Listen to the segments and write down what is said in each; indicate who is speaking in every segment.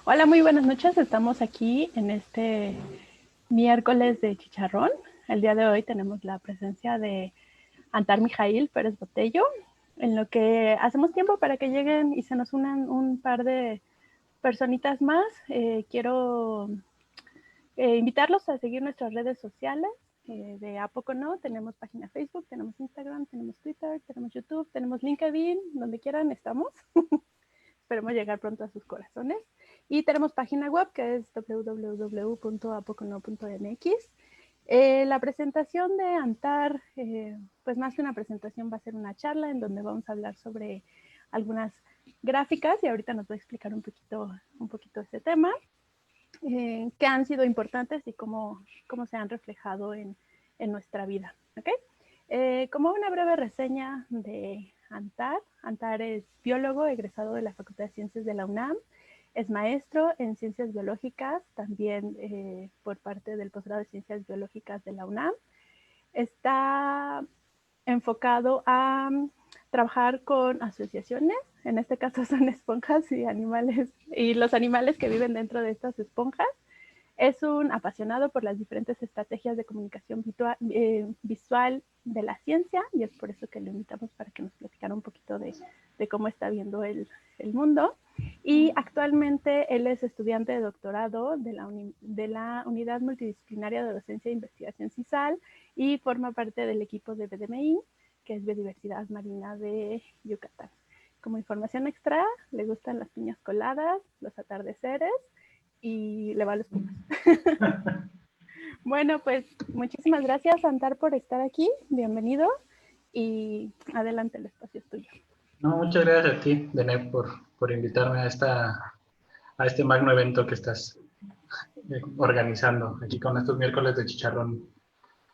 Speaker 1: Hola, muy buenas noches. Estamos aquí en este miércoles de chicharrón. El día de hoy tenemos la presencia de Antar Mijail Pérez Botello, en lo que hacemos tiempo para que lleguen y se nos unan un par de personitas más. Quiero invitarlos a seguir nuestras redes sociales. De A Poco No, tenemos página Facebook, tenemos Instagram, tenemos Twitter, tenemos YouTube, tenemos LinkedIn, donde quieran estamos. Esperemos llegar pronto a sus corazones. Y tenemos página web que es www.apocono.mx. La presentación de Antar, pues más que una presentación va a ser una charla en donde vamos a hablar sobre algunas gráficas y ahorita nos va a explicar un poquito ese tema, que han sido importantes y cómo se han reflejado en nuestra vida. ¿Okay? Como una breve reseña de Antar. Antar es biólogo egresado de la Facultad de Ciencias de la UNAM, es maestro en Ciencias Biológicas, también por parte del posgrado de Ciencias Biológicas de la UNAM. Está enfocado a trabajar con asociaciones, en este caso son esponjas y animales, y los animales que viven dentro de estas esponjas. Es un apasionado por las diferentes estrategias de comunicación visual de la ciencia y es por eso que lo invitamos para que nos platicara un poquito de cómo está viendo el mundo. Y actualmente él es estudiante de doctorado de la Unidad Multidisciplinaria de Docencia e Investigación CISAL y forma parte del equipo de BDMI, que es Biodiversidad Marina de Yucatán. Como información extra, le gustan las piñas coladas, los atardeceres y le va a los Pumas. Bueno, pues muchísimas gracias, Antar, por estar aquí. Bienvenido y adelante, el espacio es tuyo.
Speaker 2: No, muchas gracias a ti, Deneb, por invitarme a este magno evento que estás organizando aquí con estos miércoles de chicharrón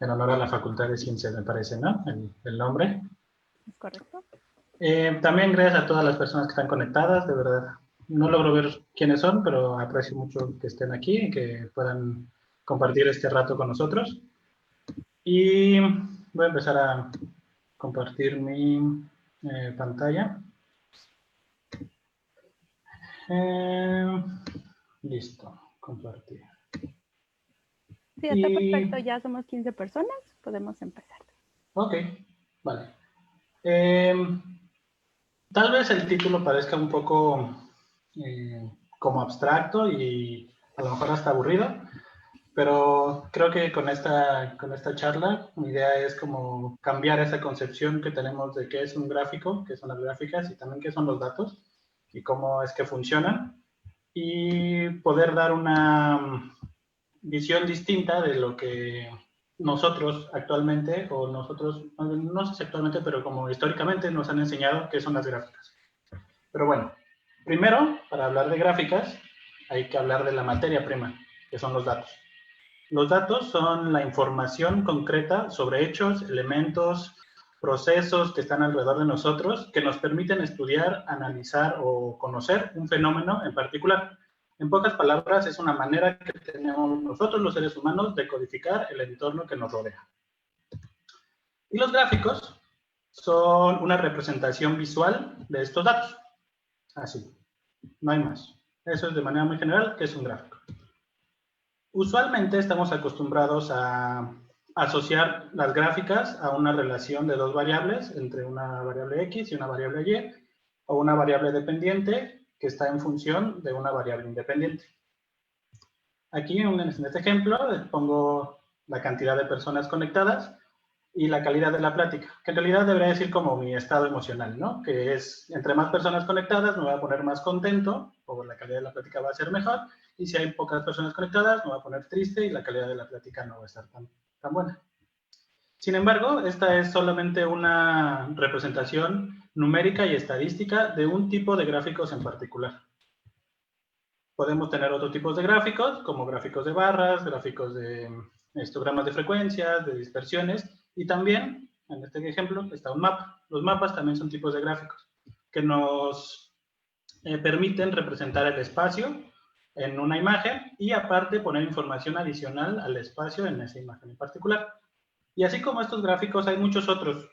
Speaker 2: en honor a la Facultad de Ciencias, me parece, ¿no? El nombre.
Speaker 1: ¿Es correcto?
Speaker 2: También gracias a todas las personas que están conectadas, de verdad. No logro ver quiénes son, pero aprecio mucho que estén aquí y que puedan compartir este rato con nosotros. Y voy a empezar a compartir mi pantalla. Listo, compartir.
Speaker 1: Sí, está perfecto, ya somos 15 personas, podemos empezar.
Speaker 2: Ok, vale. Tal vez el título parezca un poco como abstracto y a lo mejor hasta aburrido, pero creo que con esta charla mi idea es como cambiar esa concepción que tenemos de qué es un gráfico, qué son las gráficas y también qué son los datos y cómo es que funcionan y poder dar una visión distinta de lo que nosotros actualmente, o nosotros, no sé si actualmente, pero como históricamente nos han enseñado qué son las gráficas. Pero bueno, primero, para hablar de gráficas, hay que hablar de la materia prima, que son los datos. Los datos son la información concreta sobre hechos, elementos, procesos que están alrededor de nosotros que nos permiten estudiar, analizar o conocer un fenómeno en particular. En pocas palabras, es una manera que tenemos nosotros los seres humanos de codificar el entorno que nos rodea. Y los gráficos son una representación visual de estos datos. Así, no hay más. Eso es de manera muy general, que es un gráfico. Usualmente estamos acostumbrados a asociar las gráficas a una relación de dos variables, entre una variable X y una variable Y, o una variable dependiente que está en función de una variable independiente. Aquí en este ejemplo les pongo la cantidad de personas conectadas y la calidad de la plática, que en realidad debería decir como mi estado emocional, ¿no? Que es, entre más personas conectadas me voy a poner más contento, o la calidad de la plática va a ser mejor, y si hay pocas personas conectadas me voy a poner triste y la calidad de la plática no va a estar tan buena. Sin embargo, esta es solamente una representación numérica y estadística de un tipo de gráficos en particular. Podemos tener otros tipos de gráficos, como gráficos de barras, gráficos de histogramas de frecuencias, de dispersiones, y también, en este ejemplo, está un mapa. Los mapas también son tipos de gráficos que nos permiten representar el espacio en una imagen y aparte poner información adicional al espacio en esa imagen en particular. Y así como estos gráficos, hay muchos otros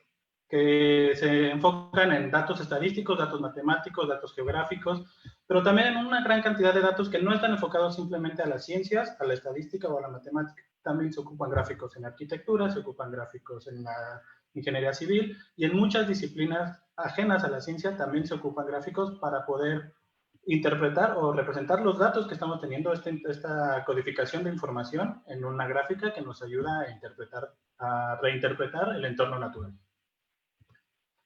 Speaker 2: que se enfocan en datos estadísticos, datos matemáticos, datos geográficos, pero también en una gran cantidad de datos que no están enfocados simplemente a las ciencias, a la estadística o a la matemática. También se ocupan gráficos en arquitectura, se ocupan gráficos en la ingeniería civil y en muchas disciplinas ajenas a la ciencia también se ocupan gráficos para poder interpretar o representar los datos que estamos teniendo, esta codificación de información en una gráfica que nos ayuda a interpretar, a reinterpretar el entorno natural.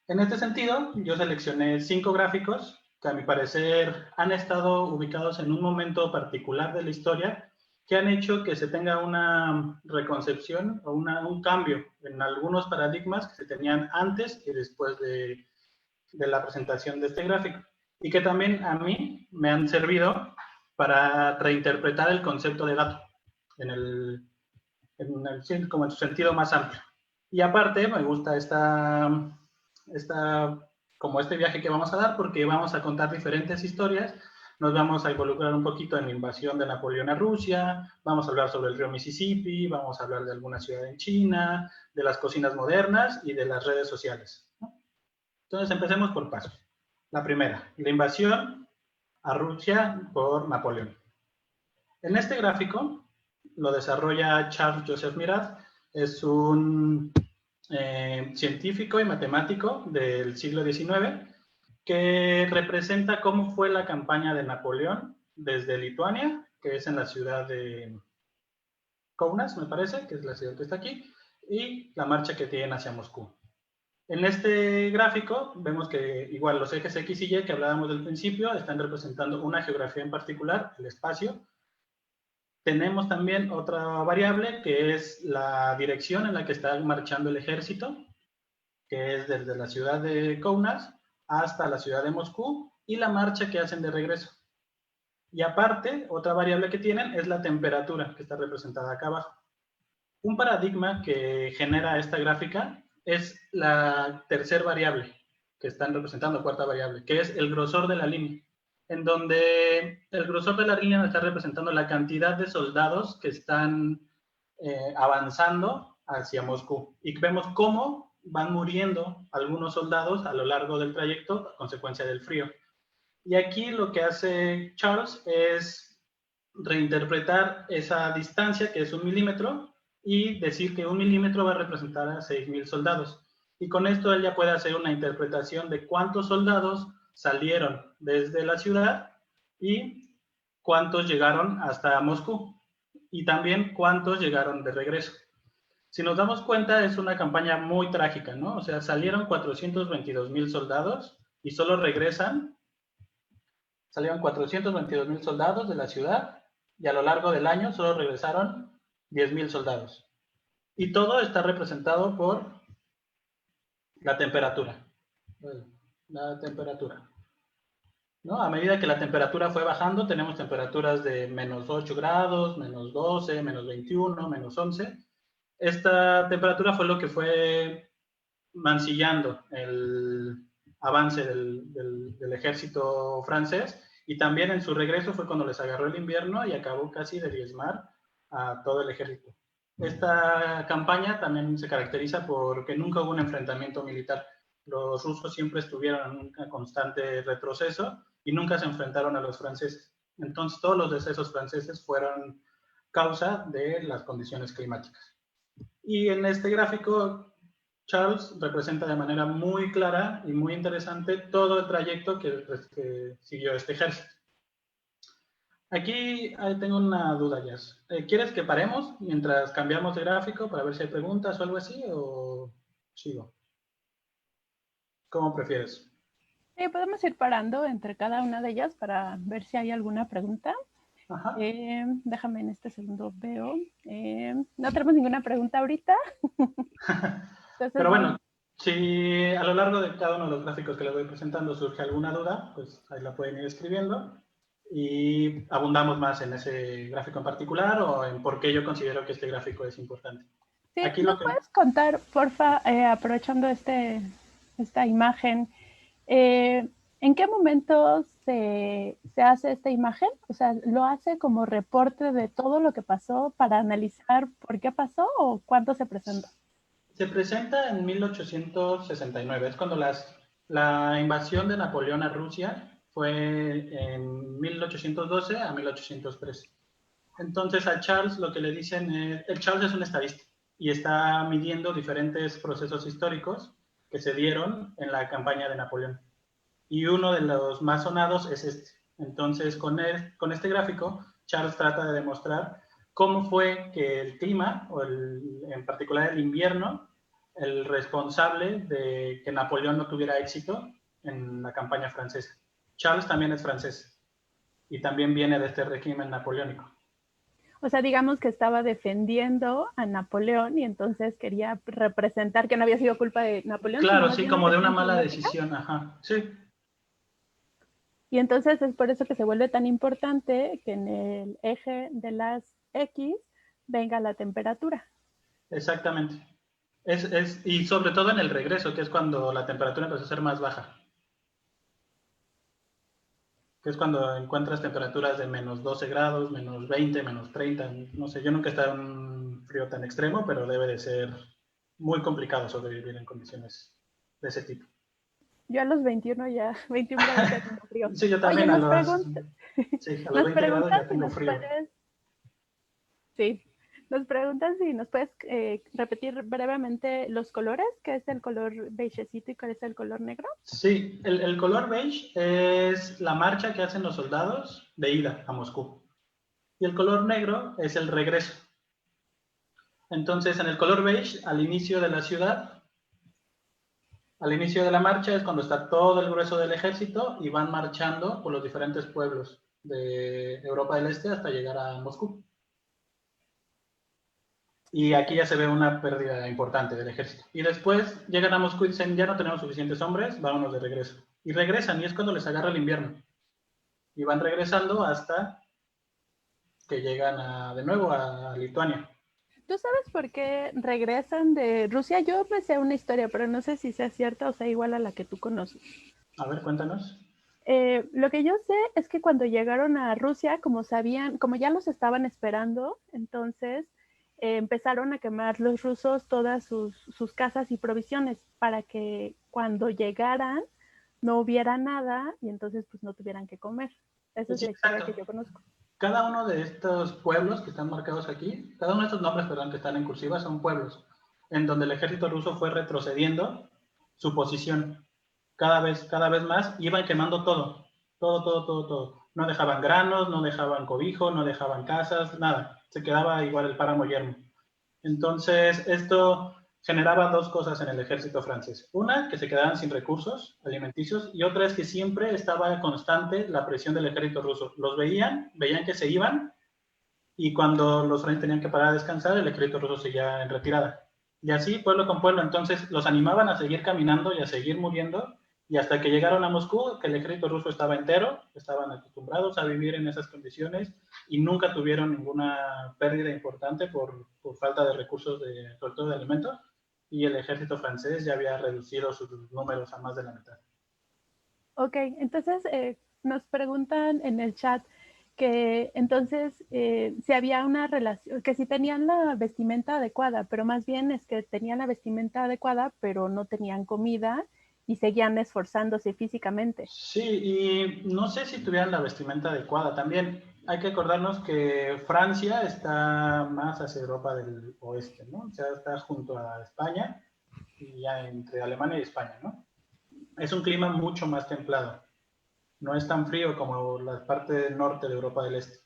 Speaker 2: En este sentido, yo seleccioné 5 gráficos que a mi parecer han estado ubicados en un momento particular de la historia que han hecho que se tenga una reconcepción o un cambio en algunos paradigmas que se tenían antes y después de la presentación de este gráfico y que también a mí me han servido para reinterpretar el concepto de dato como en su sentido más amplio. Y aparte me gusta como este viaje que vamos a dar porque vamos a contar diferentes historias. Nos vamos a involucrar un poquito en la invasión de Napoleón a Rusia, vamos a hablar sobre el río Mississippi, vamos a hablar de alguna ciudad en China, de las cocinas modernas y de las redes sociales. Entonces empecemos por pasos. La primera, la invasión a Rusia por Napoleón. En este gráfico lo desarrolla Charles Joseph Mirat, es un científico y matemático del siglo XIX que representa cómo fue la campaña de Napoleón desde Lituania, que es en la ciudad de Kaunas, me parece, que es la ciudad que está aquí, y la marcha que tienen hacia Moscú. En este gráfico vemos que igual los ejes X y Y que hablábamos del principio están representando una geografía en particular, el espacio. Tenemos también otra variable que es la dirección en la que está marchando el ejército, que es desde la ciudad de Kaunas hasta la ciudad de Moscú, y la marcha que hacen de regreso. Y aparte, otra variable que tienen es la temperatura, que está representada acá abajo. Un paradigma que genera esta gráfica es la tercera variable, que están representando, cuarta variable, que es el grosor de la línea, en donde el grosor de la línea está representando la cantidad de soldados que están avanzando hacia Moscú. Y vemos cómo van muriendo algunos soldados a lo largo del trayecto a consecuencia del frío. Y aquí lo que hace Charles es reinterpretar esa distancia, que es 1 milímetro, y decir que 1 milímetro va a representar a 6,000 soldados. Y con esto él ya puede hacer una interpretación de cuántos soldados salieron desde la ciudad y cuántos llegaron hasta Moscú. Y también cuántos llegaron de regreso. Si nos damos cuenta, es una campaña muy trágica, ¿no? O sea, salieron 422,000 soldados y solo salieron 422,000 soldados de la ciudad y a lo largo del año solo regresaron 10,000 soldados. Y todo está representado por la temperatura. La temperatura. ¿No? A medida que la temperatura fue bajando, tenemos temperaturas de menos 8 grados, menos 12, menos 21, menos 11. Esta temperatura fue lo que fue mancillando el avance del ejército francés, y también en su regreso fue cuando les agarró el invierno y acabó casi de diezmar a todo el ejército. Esta campaña también se caracteriza porque nunca hubo un enfrentamiento militar. Los rusos siempre estuvieron en un constante retroceso y nunca se enfrentaron a los franceses. Entonces todos los decesos franceses fueron causa de las condiciones climáticas. Y en este gráfico Charles representa de manera muy clara y muy interesante todo el trayecto que siguió este ejército. Aquí tengo una duda, Jazz. ¿Quieres que paremos mientras cambiamos de gráfico para ver si hay preguntas o algo así, o sigo? ¿Cómo prefieres?
Speaker 1: Podemos ir parando entre cada una de ellas para ver si hay alguna pregunta.
Speaker 2: Ajá.
Speaker 1: Déjame en este segundo veo. No tenemos ninguna pregunta ahorita. Entonces,
Speaker 2: pero bueno, si a lo largo de cada uno de los gráficos que les voy presentando surge alguna duda, pues ahí la pueden ir escribiendo y abundamos más en ese gráfico en particular o en por qué yo considero que este gráfico es importante.
Speaker 1: Sí, aquí ¿nos puedes contar, porfa, aprovechando esta imagen, en qué momento se hace esta imagen? O sea, ¿lo hace como reporte de todo lo que pasó para analizar por qué pasó o cuándo se presentó?
Speaker 2: Se presenta en 1869, es cuando la invasión de Napoleón a Rusia fue en 1812 a 1813. Entonces a Charles lo que le dicen es, el Charles es un estadista y está midiendo diferentes procesos históricos que se dieron en la campaña de Napoleón. Y uno de los más sonados es este. Entonces con este gráfico, Charles trata de demostrar cómo fue que el clima, en particular el invierno, el responsable de que Napoleón no tuviera éxito en la campaña francesa. Charles también es francés y también viene de este régimen napoleónico.
Speaker 1: O sea, digamos que estaba defendiendo a Napoleón y entonces quería representar que no había sido culpa de Napoleón, sino
Speaker 2: Claro,
Speaker 1: más
Speaker 2: sí,
Speaker 1: bien lo que
Speaker 2: como de
Speaker 1: está
Speaker 2: una
Speaker 1: en su
Speaker 2: mala
Speaker 1: lógica.
Speaker 2: decisión, ajá, sí.
Speaker 1: Y entonces es por eso que se vuelve tan importante que en el eje de las X venga la temperatura.
Speaker 2: Exactamente. Y sobre todo en el regreso, que es cuando la temperatura empezó a ser más baja. Que es cuando encuentras temperaturas de menos 12 grados, menos 20, menos 30. No sé, yo nunca he estado en un frío tan extremo, pero debe de ser muy complicado sobrevivir en condiciones de ese tipo.
Speaker 1: Yo a los 21 ya, 21 grados ya tengo frío.
Speaker 2: Sí, yo
Speaker 1: Oye,
Speaker 2: también sí, a los
Speaker 1: nos
Speaker 2: 20 grados
Speaker 1: preguntan
Speaker 2: ya
Speaker 1: si
Speaker 2: tengo
Speaker 1: nos
Speaker 2: frío.
Speaker 1: puedes, sí, nos preguntan si nos puedes repetir brevemente los colores, qué es el color beigecito y cuál es el color negro.
Speaker 2: Sí, el color beige es la marcha que hacen los soldados de ida a Moscú. Y el color negro es el regreso. Entonces, en el color beige, al inicio de la ciudad, al inicio de la marcha es cuando está todo el grueso del ejército y van marchando por los diferentes pueblos de Europa del Este hasta llegar a Moscú. Y aquí ya se ve una pérdida importante del ejército. Y después llegan a Moscú y dicen, ya no tenemos suficientes hombres, vámonos de regreso. Y regresan, y es cuando les agarra el invierno. Y van regresando hasta que llegan de nuevo a Lituania.
Speaker 1: ¿Tú sabes por qué regresan de Rusia? Yo me sé una historia, pero no sé si sea cierta o sea igual a la que tú conoces.
Speaker 2: A ver, cuéntanos.
Speaker 1: Lo que yo sé es que cuando llegaron a Rusia, como sabían, como ya los estaban esperando, entonces empezaron a quemar los rusos todas sus casas y provisiones para que cuando llegaran no hubiera nada y entonces pues no tuvieran que comer. Esa es
Speaker 2: Sí,
Speaker 1: la historia
Speaker 2: exacto.
Speaker 1: que yo conozco.
Speaker 2: Cada uno de estos pueblos que están marcados aquí, cada uno de estos nombres, perdón, que están en cursiva, son pueblos en donde el ejército ruso fue retrocediendo su posición cada vez más, iban quemando todo, todo, todo, todo, todo. No dejaban granos, no dejaban cobijo, no dejaban casas, nada. Se quedaba igual el páramo yermo. Entonces, esto generaba dos cosas en el ejército francés. Una, que se quedaban sin recursos alimenticios, y otra es que siempre estaba constante la presión del ejército ruso. Los veían que se iban, y cuando los franceses tenían que parar a descansar, el ejército ruso seguía en retirada. Y así, pueblo con pueblo, entonces los animaban a seguir caminando y a seguir muriendo, y hasta que llegaron a Moscú, que el ejército ruso estaba entero, estaban acostumbrados a vivir en esas condiciones y nunca tuvieron ninguna pérdida importante por falta de recursos, sobre todo de alimentos, y el ejército francés ya había reducido sus números a más de la mitad.
Speaker 1: Ok, entonces nos preguntan en el chat que entonces si había una relación, que si tenían la vestimenta adecuada, pero más bien es que tenían la vestimenta adecuada, pero no tenían comida y seguían esforzándose físicamente.
Speaker 2: Sí, y no sé si tuvieran la vestimenta adecuada. También hay que acordarnos que Francia está más hacia Europa del oeste, ¿no? O sea, está junto a España y ya entre Alemania y España, ¿no? Es un clima mucho más templado. No es tan frío como la parte norte de Europa del Este.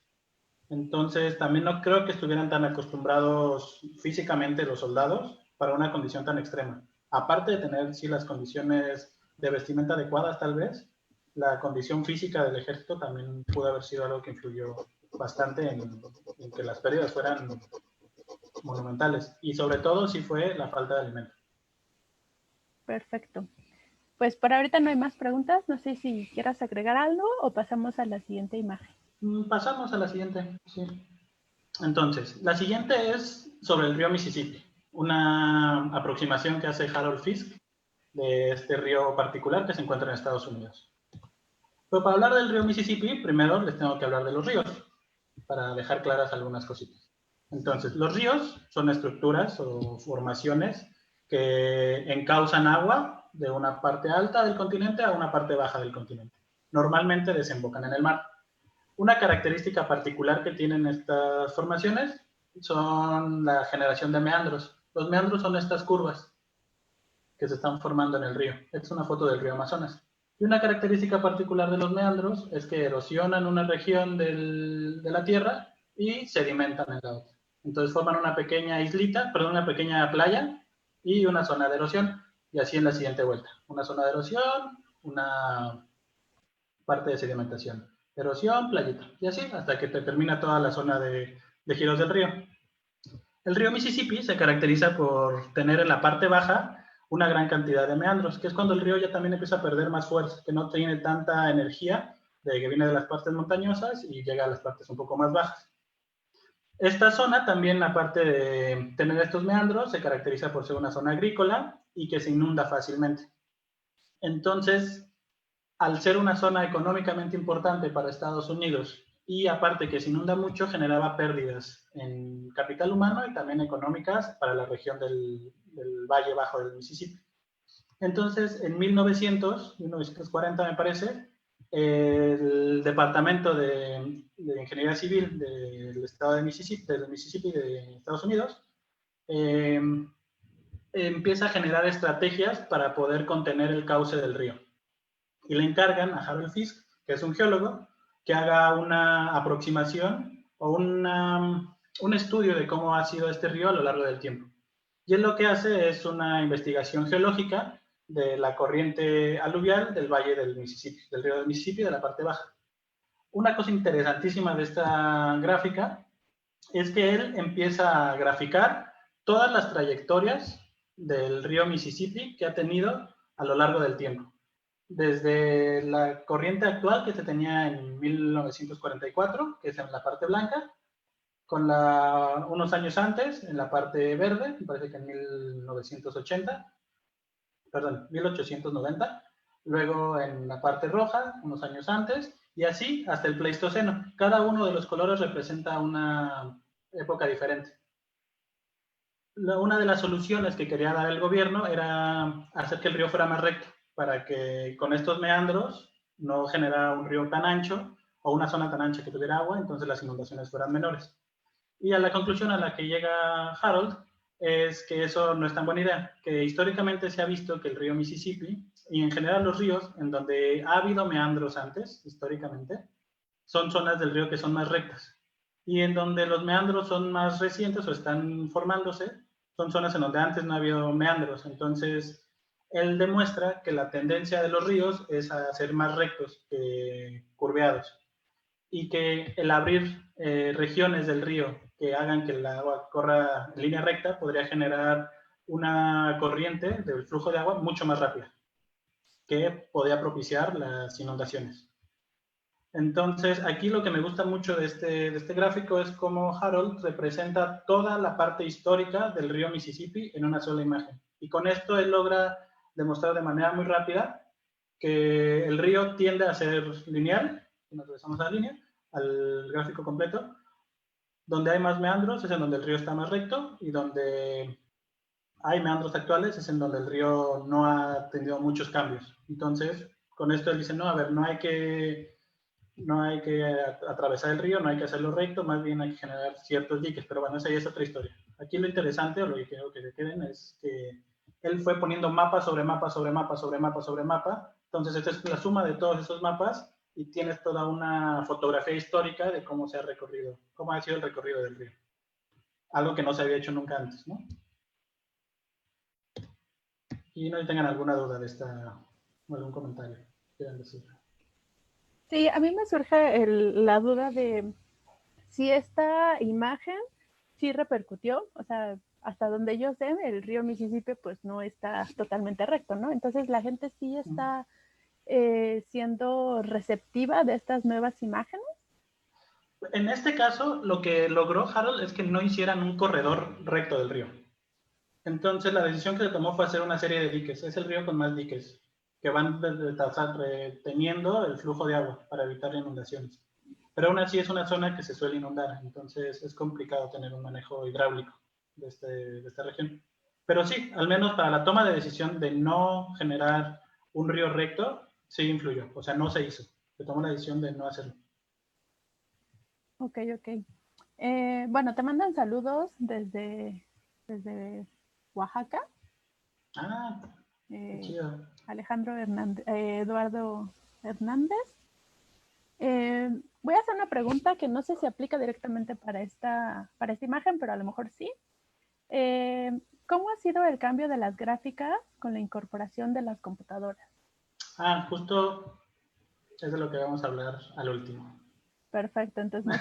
Speaker 2: Entonces, también no creo que estuvieran tan acostumbrados físicamente los soldados para una condición tan extrema. Aparte de tener, sí, las condiciones de vestimenta adecuadas, tal vez, la condición física del ejército también pudo haber sido algo que influyó bastante en que las pérdidas fueran monumentales. Y sobre todo, sí fue la falta de alimentos.
Speaker 1: Perfecto. Pues por ahorita no hay más preguntas. No sé si quieras agregar algo o pasamos a la siguiente imagen.
Speaker 2: Pasamos a la siguiente, sí. Entonces, la siguiente es sobre el río Mississippi, una aproximación que hace Harold Fisk de este río particular que se encuentra en Estados Unidos. Pero para hablar del río Mississippi, primero les tengo que hablar de los ríos, para dejar claras algunas cositas. Entonces, los ríos son estructuras o formaciones que encausan agua de una parte alta del continente a una parte baja del continente. normalmente desembocan en el mar. Una característica particular que tienen estas formaciones son la generación de meandros. Los meandros son estas curvas que se están formando en el río. Esta es una foto del río Amazonas. Y una característica particular de los meandros es que erosionan una región de la tierra y sedimentan en la otra. Entonces forman una pequeña islita, perdón, una pequeña playa y una zona de erosión. Y así en la siguiente vuelta. Una zona de erosión, una parte de sedimentación. Erosión, playita. Y así hasta que te termina toda la zona de giros del río. El río Mississippi se caracteriza por tener en la parte baja una gran cantidad de meandros, que es cuando el río ya también empieza a perder más fuerza, que no tiene tanta energía de que viene de las partes montañosas y llega a las partes un poco más bajas. Esta zona también, aparte de tener estos meandros, se caracteriza por ser una zona agrícola y que se inunda fácilmente. Entonces, al ser una zona económicamente importante para Estados Unidos y aparte que se inunda mucho, generaba pérdidas en capital humano y también económicas para la región del Valle Bajo del Mississippi. Entonces, en 1940 me parece, el Departamento de Ingeniería Civil del estado de Mississippi, de Estados Unidos, empieza a generar estrategias para poder contener el cauce del río. Y le encargan a Harold Fisk, que es un geólogo, que haga una aproximación o un estudio de cómo ha sido este río a lo largo del tiempo. Y él lo que hace es una investigación geológica de la corriente aluvial del valle del Mississippi, del río del Mississippi, de la parte baja. Una cosa interesantísima de esta gráfica es que él empieza a graficar todas las trayectorias del río Mississippi que ha tenido a lo largo del tiempo. Desde la corriente actual que se tenía en 1944, que es en la parte blanca, con unos años antes, en la parte verde, me parece que en 1890, luego en la parte roja, unos años antes, y así hasta el Pleistoceno. Cada uno de los colores representa una época diferente. Una de las soluciones que quería dar el gobierno era hacer que el río fuera más recto, para que con estos meandros no generara un río tan ancho o una zona tan ancha que tuviera agua, entonces las inundaciones fueran menores. Y a la conclusión a la que llega Harold es que eso no es tan buena idea, que históricamente se ha visto que el río Mississippi, y en general los ríos en donde ha habido meandros antes, históricamente, son zonas del río que son más rectas. Y en donde los meandros son más recientes o están formándose, son zonas en donde antes no ha habido meandros. Entonces, él demuestra que la tendencia de los ríos es a ser más rectos que curveados. Y que el abrir regiones del río que hagan que el agua corra en línea recta podría generar una corriente del flujo de agua mucho más rápida, que podría propiciar las inundaciones. Entonces, aquí lo que me gusta mucho de este gráfico es cómo Harold representa toda la parte histórica del río Mississippi en una sola imagen. Y con esto él logra demostrar de manera muy rápida que el río tiende a ser lineal, si nos regresamos a la línea, al gráfico completo, donde hay más meandros es en donde el río está más recto y donde hay meandros actuales es en donde el río no ha tenido muchos cambios. Entonces, con esto él dice, no, a ver, no hay que atravesar el río, no hay que hacerlo recto, más bien hay que generar ciertos diques, pero bueno, esa ya es otra historia. Aquí lo interesante, o lo que quiero que se queden, es que él fue poniendo mapa sobre mapa, sobre mapa, sobre mapa, sobre mapa. Entonces, esta es la suma de todos esos mapas y tienes toda una fotografía histórica de cómo se ha recorrido, cómo ha sido el recorrido del río. Algo que no se había hecho nunca antes, ¿no? Y no tengan alguna duda de esta, o algún comentario quieran decir.
Speaker 1: Sí, a mí me surge la duda de si esta imagen sí repercutió, o sea, hasta donde yo sé, el río Mississippi pues no está totalmente recto, ¿no? Entonces la gente sí está siendo receptiva de estas nuevas imágenes.
Speaker 2: En este caso, lo que logró Harold es que no hicieran un corredor recto del río. Entonces, la decisión que se tomó fue hacer una serie de diques. Es el río con más diques, que van reteniendo el flujo de agua para evitar inundaciones. Pero aún así es una zona que se suele inundar, entonces es complicado tener un manejo hidráulico de esta región. Pero sí, al menos para la toma de decisión de no generar un río recto, sí influyó, o sea, no se hizo. se tomó la decisión de no hacerlo.
Speaker 1: Ok. Bueno, te mandan saludos desde Oaxaca.
Speaker 2: Ah, qué chido.
Speaker 1: Eduardo Hernández. Voy a hacer una pregunta que no sé si aplica directamente para esta imagen, pero a lo mejor sí. ¿Cómo ha sido el cambio de las gráficas con la incorporación de las computadoras?
Speaker 2: Justo es de lo que vamos a hablar al último.
Speaker 1: Perfecto, entonces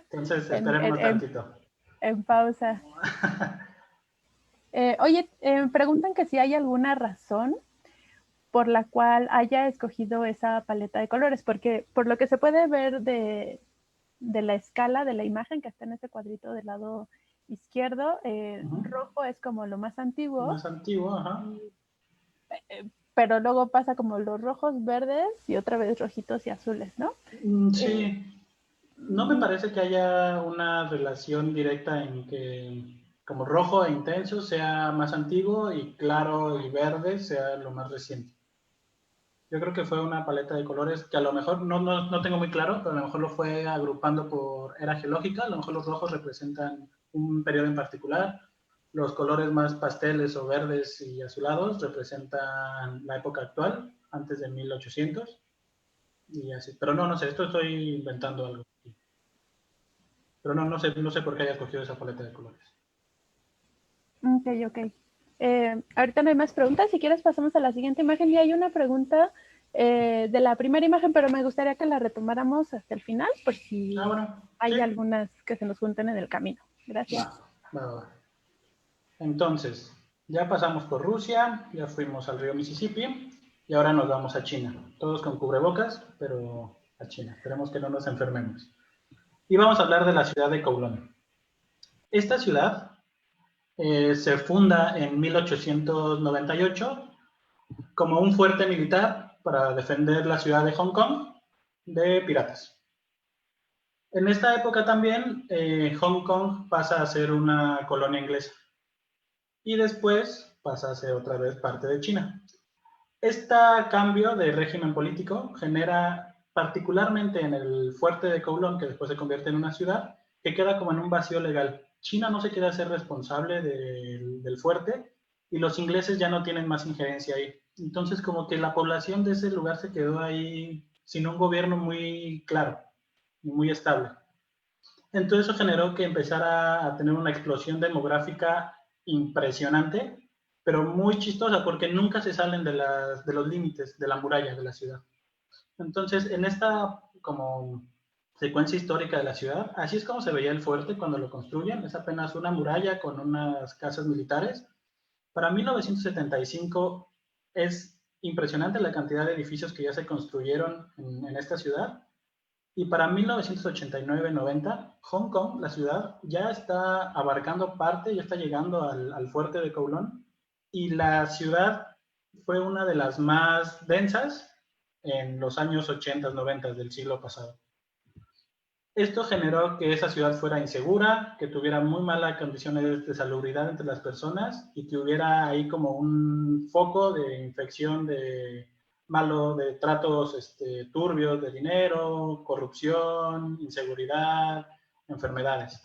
Speaker 2: Entonces, esperémonos tantito.
Speaker 1: en pausa. Oye, preguntan que si hay alguna razón por la cual haya escogido esa paleta de colores, porque por lo que se puede ver de la escala de la imagen que está en ese cuadrito del lado izquierdo, rojo es como lo más antiguo.
Speaker 2: Más antiguo, ajá.
Speaker 1: Pero luego pasa como los rojos, verdes y otra vez rojitos y azules, ¿no?
Speaker 2: Sí. No me parece que haya una relación directa en que como rojo e intenso sea más antiguo y claro y verde sea lo más reciente. Yo creo que fue una paleta de colores que a lo mejor no tengo muy claro, pero a lo mejor lo fue agrupando por era geológica. A lo mejor los rojos representan un periodo en particular, los colores más pasteles o verdes y azulados representan la época actual, antes de 1800 y así. Pero no sé, esto estoy inventando algo. Pero no sé por qué haya escogido esa paleta de colores.
Speaker 1: Ok. Ahorita no hay más preguntas. Si quieres pasamos a la siguiente imagen. Y hay una pregunta de la primera imagen, pero me gustaría que la retomáramos hasta el final, por si
Speaker 2: Bueno,
Speaker 1: hay
Speaker 2: sí.
Speaker 1: algunas que se nos junten en el camino. Gracias.
Speaker 2: Va. Entonces, ya pasamos por Rusia, ya fuimos al río Mississippi y ahora nos vamos a China. Todos con cubrebocas, pero a China. Esperemos que no nos enfermemos. Y vamos a hablar de la ciudad de Kowloon. Esta ciudad se funda en 1898 como un fuerte militar para defender la ciudad de Hong Kong de piratas. En esta época también Hong Kong pasa a ser una colonia inglesa y después pasa a ser otra vez parte de China. Este cambio de régimen político genera particularmente en el fuerte de Kowloon, que después se convierte en una ciudad, que queda como en un vacío legal. China no se quiere hacer responsable del fuerte y los ingleses ya no tienen más injerencia ahí. Entonces como que la población de ese lugar se quedó ahí sin un gobierno muy claro y muy estable. Entonces eso generó que empezara a tener una explosión demográfica impresionante, pero muy chistosa porque nunca se salen de los límites de la muralla de la ciudad. Entonces, en esta como secuencia histórica de la ciudad, así es como se veía el fuerte cuando lo construyen, es apenas una muralla con unas casas militares. Para 1975 es impresionante la cantidad de edificios que ya se construyeron en esta ciudad. Y para 1989-90, Hong Kong, la ciudad, ya está abarcando parte, ya está llegando al fuerte de Kowloon. Y la ciudad fue una de las más densas en los años 80, 90 del siglo pasado. Esto generó que esa ciudad fuera insegura, que tuviera muy malas condiciones de salubridad entre las personas y que hubiera ahí como un foco de infección de tratos turbios de dinero, corrupción, inseguridad, enfermedades.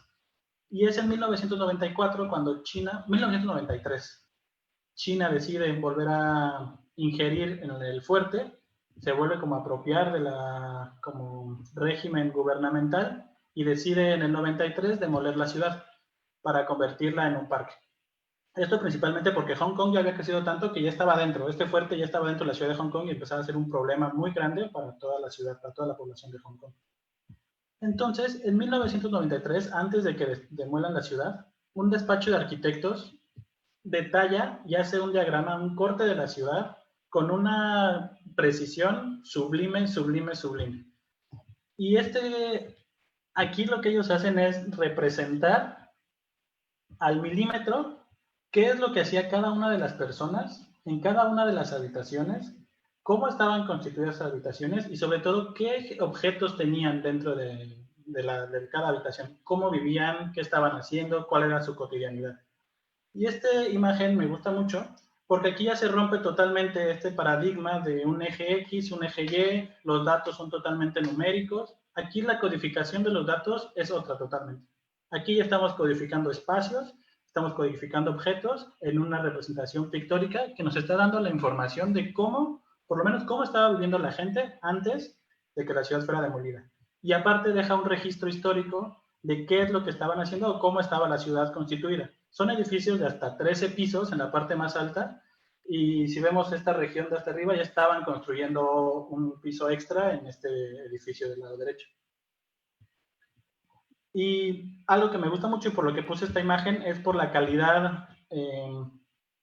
Speaker 2: Y es en 1994 cuando 1993, China decide volver a ingerir en el fuerte, se vuelve como a apropiar de la como régimen gubernamental y decide en el 93 demoler la ciudad para convertirla en un parque. Esto principalmente porque Hong Kong ya había crecido tanto que ya estaba dentro, este fuerte ya estaba dentro de la ciudad de Hong Kong y empezaba a ser un problema muy grande para toda la ciudad, para toda la población de Hong Kong. Entonces, en 1993, antes de que demuelan la ciudad, un despacho de arquitectos detalla y hace un diagrama, un corte de la ciudad con una precisión sublime. Y aquí lo que ellos hacen es representar al milímetro qué es lo que hacía cada una de las personas en cada una de las habitaciones, cómo estaban constituidas las habitaciones y sobre todo qué objetos tenían dentro de cada habitación, cómo vivían, qué estaban haciendo, cuál era su cotidianidad. Y esta imagen me gusta mucho porque aquí ya se rompe totalmente este paradigma de un eje X, un eje Y, los datos son totalmente numéricos. Aquí la codificación de los datos es otra totalmente. Aquí ya estamos codificando espacios, estamos codificando objetos en una representación pictórica que nos está dando la información de cómo, por lo menos cómo estaba viviendo la gente antes de que la ciudad fuera demolida. Y aparte deja un registro histórico de qué es lo que estaban haciendo o cómo estaba la ciudad constituida. Son edificios de hasta 13 pisos en la parte más alta, y si vemos esta región de hasta arriba, ya estaban construyendo un piso extra en este edificio del lado derecho. Y algo que me gusta mucho y por lo que puse esta imagen es por la calidad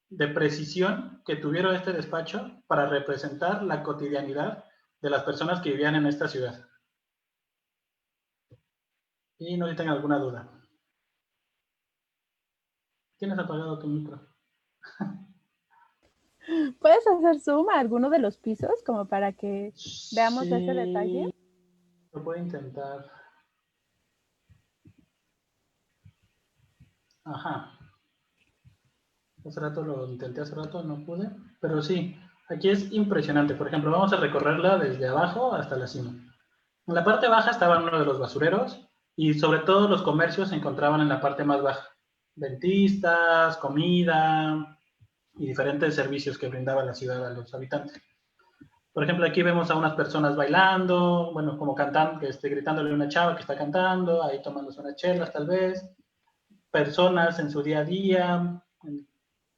Speaker 2: de precisión que tuvieron este despacho para representar la cotidianidad de las personas que vivían en esta ciudad. Y no sé si tengan alguna duda. ¿Tienes apagado tu micro?
Speaker 1: ¿Puedes hacer zoom a alguno de los pisos como para que veamos ese detalle?
Speaker 2: Lo puedo intentar. Ajá. Hace rato lo intenté, hace rato no pude. Pero sí, aquí es impresionante. Por ejemplo, vamos a recorrerla desde abajo hasta la cima. En la parte baja estaban uno de los basureros y sobre todo los comercios se encontraban en la parte más baja. Dentistas, comida y diferentes servicios que brindaba la ciudad a los habitantes. Por ejemplo, aquí vemos a unas personas bailando, bueno, como cantando, gritándole a una chava que está cantando, ahí tomándose unas chelas tal vez. Personas en su día a día,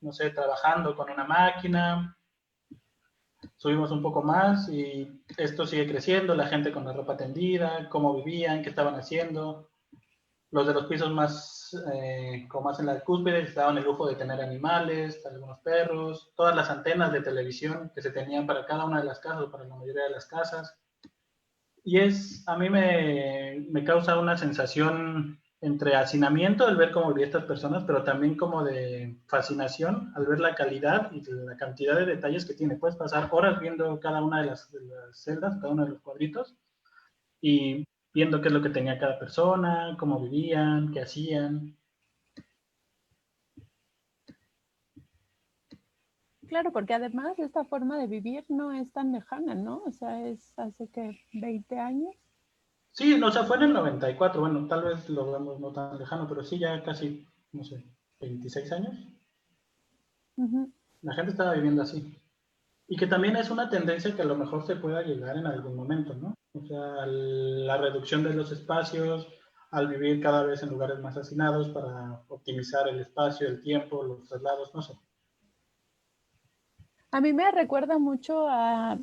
Speaker 2: no sé, trabajando con una máquina. Subimos un poco más y esto sigue creciendo, la gente con la ropa tendida, cómo vivían, qué estaban haciendo. Los de los pisos más, como más en la cúspide, se daban el lujo de tener animales, algunos perros, todas las antenas de televisión que se tenían para cada una de las casas o para la mayoría de las casas. Y a mí me causa una sensación entre hacinamiento al ver cómo vivían estas personas, pero también como de fascinación al ver la calidad y la cantidad de detalles que tiene. Puedes pasar horas viendo cada una de las celdas, cada uno de los cuadritos, y viendo qué es lo que tenía cada persona, cómo vivían, qué hacían.
Speaker 1: Claro, porque además esta forma de vivir no es tan lejana, ¿no? O sea, es hace que 20 años.
Speaker 2: Sí, o sea, fue en el 94, bueno, tal vez lo vemos no tan lejano, pero sí ya casi, no sé, 26 años.
Speaker 1: Uh-huh.
Speaker 2: La gente estaba viviendo así. Y que también es una tendencia que a lo mejor se pueda llegar en algún momento, ¿no? O sea, la reducción de los espacios, al vivir cada vez en lugares más hacinados para optimizar el espacio, el tiempo, los traslados, no sé.
Speaker 1: A mí me recuerda mucho a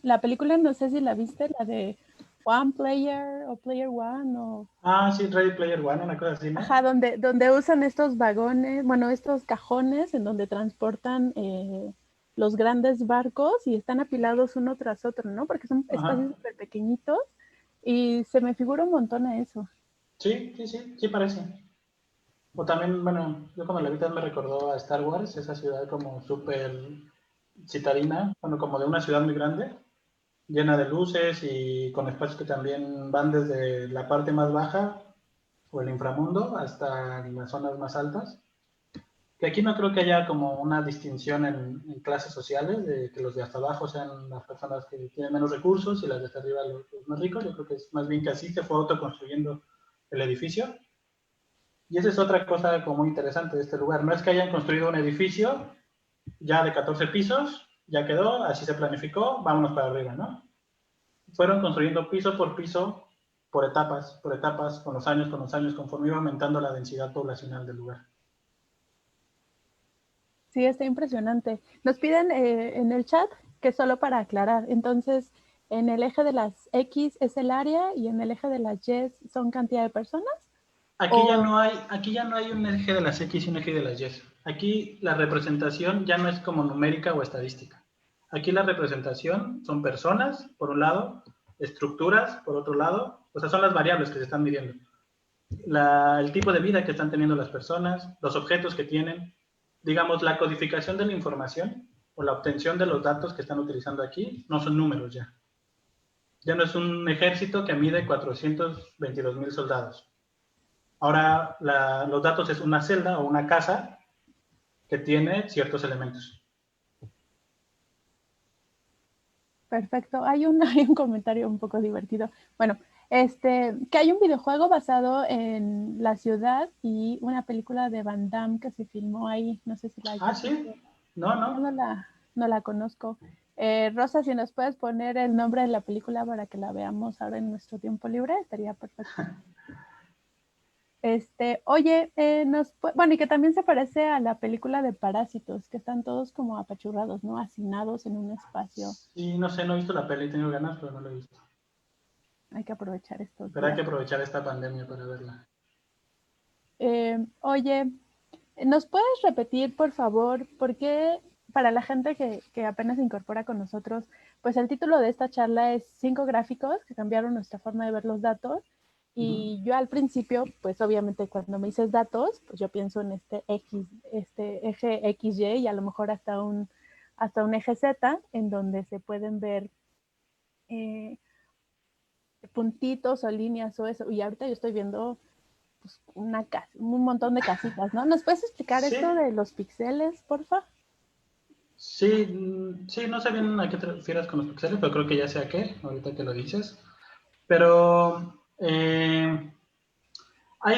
Speaker 1: la película, no sé si la viste, la de One Player o Player One o...
Speaker 2: Ah, sí, Ready Player One, una cosa así, ¿no?
Speaker 1: Ajá, donde usan estos vagones, bueno, estos cajones en donde transportan los grandes barcos y están apilados uno tras otro, ¿no? Porque son espacios
Speaker 2: Ajá.
Speaker 1: súper pequeñitos y se me figura un montón a eso.
Speaker 2: Sí, sí, sí, sí parece. O también, bueno, yo cuando la vi me recordó a Star Wars, esa ciudad como súper citadina, bueno, como de una ciudad muy grande, llena de luces y con espacios que también van desde la parte más baja o el inframundo hasta las zonas más altas. Que aquí no creo que haya como una distinción en clases sociales, de que los de hasta abajo sean las personas que tienen menos recursos y las de hasta arriba los más ricos. Yo creo que es más bien que así se fue autoconstruyendo el edificio. Y esa es otra cosa como muy interesante de este lugar. No es que hayan construido un edificio ya de 14 pisos, ya quedó, así se planificó, vámonos para arriba, ¿no? Fueron construyendo piso, por etapas, con los años, conforme iba aumentando la densidad poblacional del lugar.
Speaker 1: Sí, está impresionante. Nos piden en el chat que solo para aclarar, entonces en el eje de las X es el área y en el eje de las Y son cantidad de personas. O
Speaker 2: Aquí ya no hay un eje de las X y un eje de las Y. Aquí la representación ya no es como numérica o estadística. Aquí la representación son personas, por un lado, estructuras, por otro lado, o sea, son las variables que se están midiendo. El tipo de vida que están teniendo las personas, los objetos que tienen, digamos, la codificación de la información o la obtención de los datos que están utilizando aquí no son números ya. Ya no es un ejército que mide 422,000 soldados. Ahora los datos es una celda o una casa que tiene ciertos elementos.
Speaker 1: Perfecto. Hay un comentario un poco divertido. Bueno, que hay un videojuego basado en la ciudad y una película de Van Damme que se filmó ahí. No sé si la
Speaker 2: Ah,
Speaker 1: hayas
Speaker 2: sí.
Speaker 1: visto.
Speaker 2: No,
Speaker 1: Yo
Speaker 2: no.
Speaker 1: no la conozco. Rosa, si nos puedes poner el nombre de la película para que la veamos ahora en nuestro tiempo libre, estaría perfecto. Oye, bueno, y que también se parece a la película de Parásitos, que están todos como apachurrados, ¿no? Hacinados en un espacio.
Speaker 2: Sí, no sé, no he visto la peli, tengo ganas, pero no la he visto.
Speaker 1: Hay que aprovechar estos
Speaker 2: Pero hay
Speaker 1: días.
Speaker 2: que aprovechar esta pandemia para verla.
Speaker 1: Oye, ¿nos puedes repetir, por favor, por qué para la gente que apenas se incorpora con nosotros, pues el título de esta charla es 5 gráficos que cambiaron nuestra forma de ver los datos? Y yo al principio, pues obviamente cuando me dices datos, pues yo pienso en este eje XY y a lo mejor hasta un eje Z, en donde se pueden ver eh, puntitos o líneas o eso. Y ahorita yo estoy viendo pues, un montón de casitas, ¿no? ¿Nos puedes explicar
Speaker 2: Sí,
Speaker 1: esto de los píxeles, porfa?
Speaker 2: sí, sí, no sé bien a qué te refieres con los píxeles, pero creo que ya sé a qué, ahorita que lo dices. Pero hay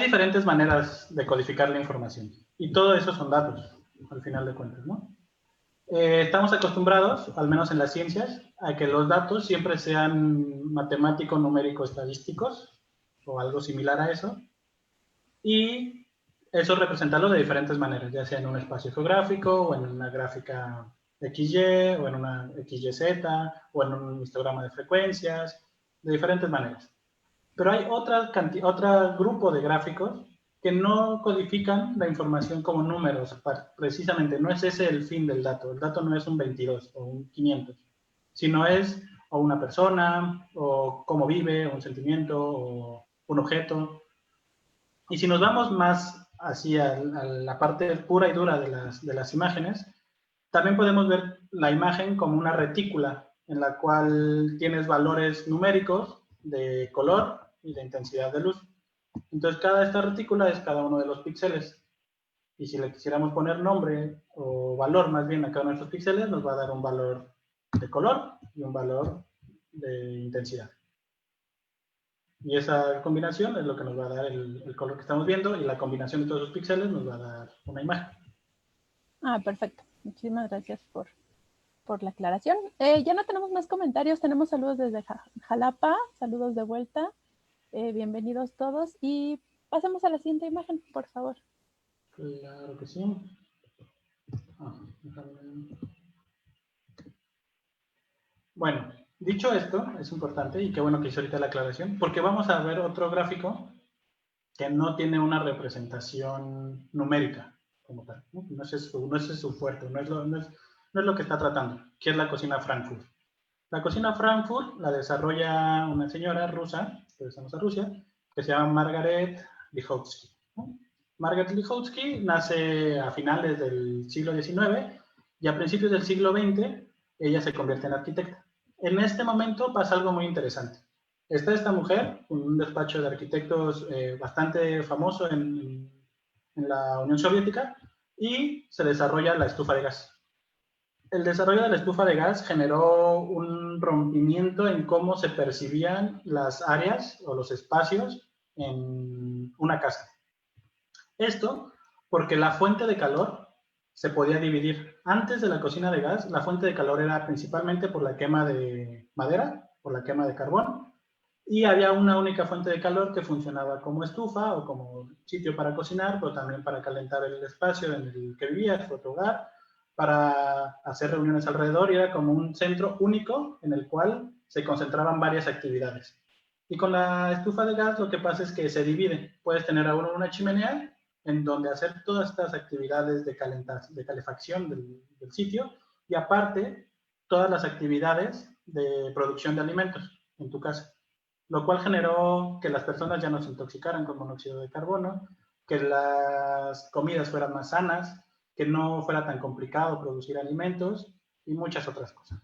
Speaker 2: diferentes maneras de codificar la información. Y todo eso son datos, al final de cuentas, ¿no? Estamos acostumbrados, al menos en las ciencias, a que los datos siempre sean matemático, numérico, estadísticos, o algo similar a eso, y eso representarlo de diferentes maneras, ya sea en un espacio geográfico, o en una gráfica XY, o en una XYZ, o en un histograma de frecuencias, de diferentes maneras. Pero hay otro grupo de gráficos que no codifican la información como números, precisamente no es ese el fin del dato. El dato no es un 22 o un 500, sino es o una persona, o cómo vive, o un sentimiento, o un objeto. Y si nos vamos más hacia la parte pura y dura de las imágenes, también podemos ver la imagen como una retícula en la cual tienes valores numéricos de color y de intensidad de luz. Entonces, cada esta retícula es cada uno de los píxeles. Y si le quisiéramos poner nombre o valor más bien a cada uno de estos píxeles, nos va a dar un valor de color y un valor de intensidad. Y esa combinación es lo que nos va a dar el color que estamos viendo, y la combinación de todos esos píxeles nos va a dar una imagen.
Speaker 1: Ah, perfecto. Muchísimas gracias por la aclaración. Ya no tenemos más comentarios, tenemos saludos desde Jalapa, saludos de vuelta. Bienvenidos todos y pasemos a la siguiente imagen, por favor.
Speaker 2: Claro que sí. Bueno, dicho esto, es importante y qué bueno que hice ahorita la aclaración, porque vamos a ver otro gráfico que no tiene una representación numérica como tal. No es su fuerte, no es lo que está tratando, que es la cocina Frankfurt. La cocina Frankfurt la desarrolla una señora rusa, que estamos a Rusia, que se llama Margaret Lihotzky. Margaret Lihotzky nace a finales del siglo XIX y a principios del siglo XX ella se convierte en arquitecta. En este momento pasa algo muy interesante. Está esta mujer, un despacho de arquitectos bastante famoso en la Unión Soviética, y se desarrolla la estufa de gas. El desarrollo de la estufa de gas generó un rompimiento en cómo se percibían las áreas o los espacios en una casa. Esto porque la fuente de calor se podía dividir. Antes de la cocina de gas, la fuente de calor era principalmente por la quema de madera, por la quema de carbón, y había una única fuente de calor que funcionaba como estufa o como sitio para cocinar, pero también para calentar el espacio en el que vivías, tu hogar, para hacer reuniones alrededor, y era como un centro único en el cual se concentraban varias actividades. Y con la estufa de gas lo que pasa es que se divide. Puedes tener ahora una chimenea en donde hacer todas estas actividades de calefacción del sitio, y aparte todas las actividades de producción de alimentos en tu casa, lo cual generó que las personas ya no se intoxicaran con monóxido de carbono, que las comidas fueran más sanas, que no fuera tan complicado producir alimentos y muchas otras cosas.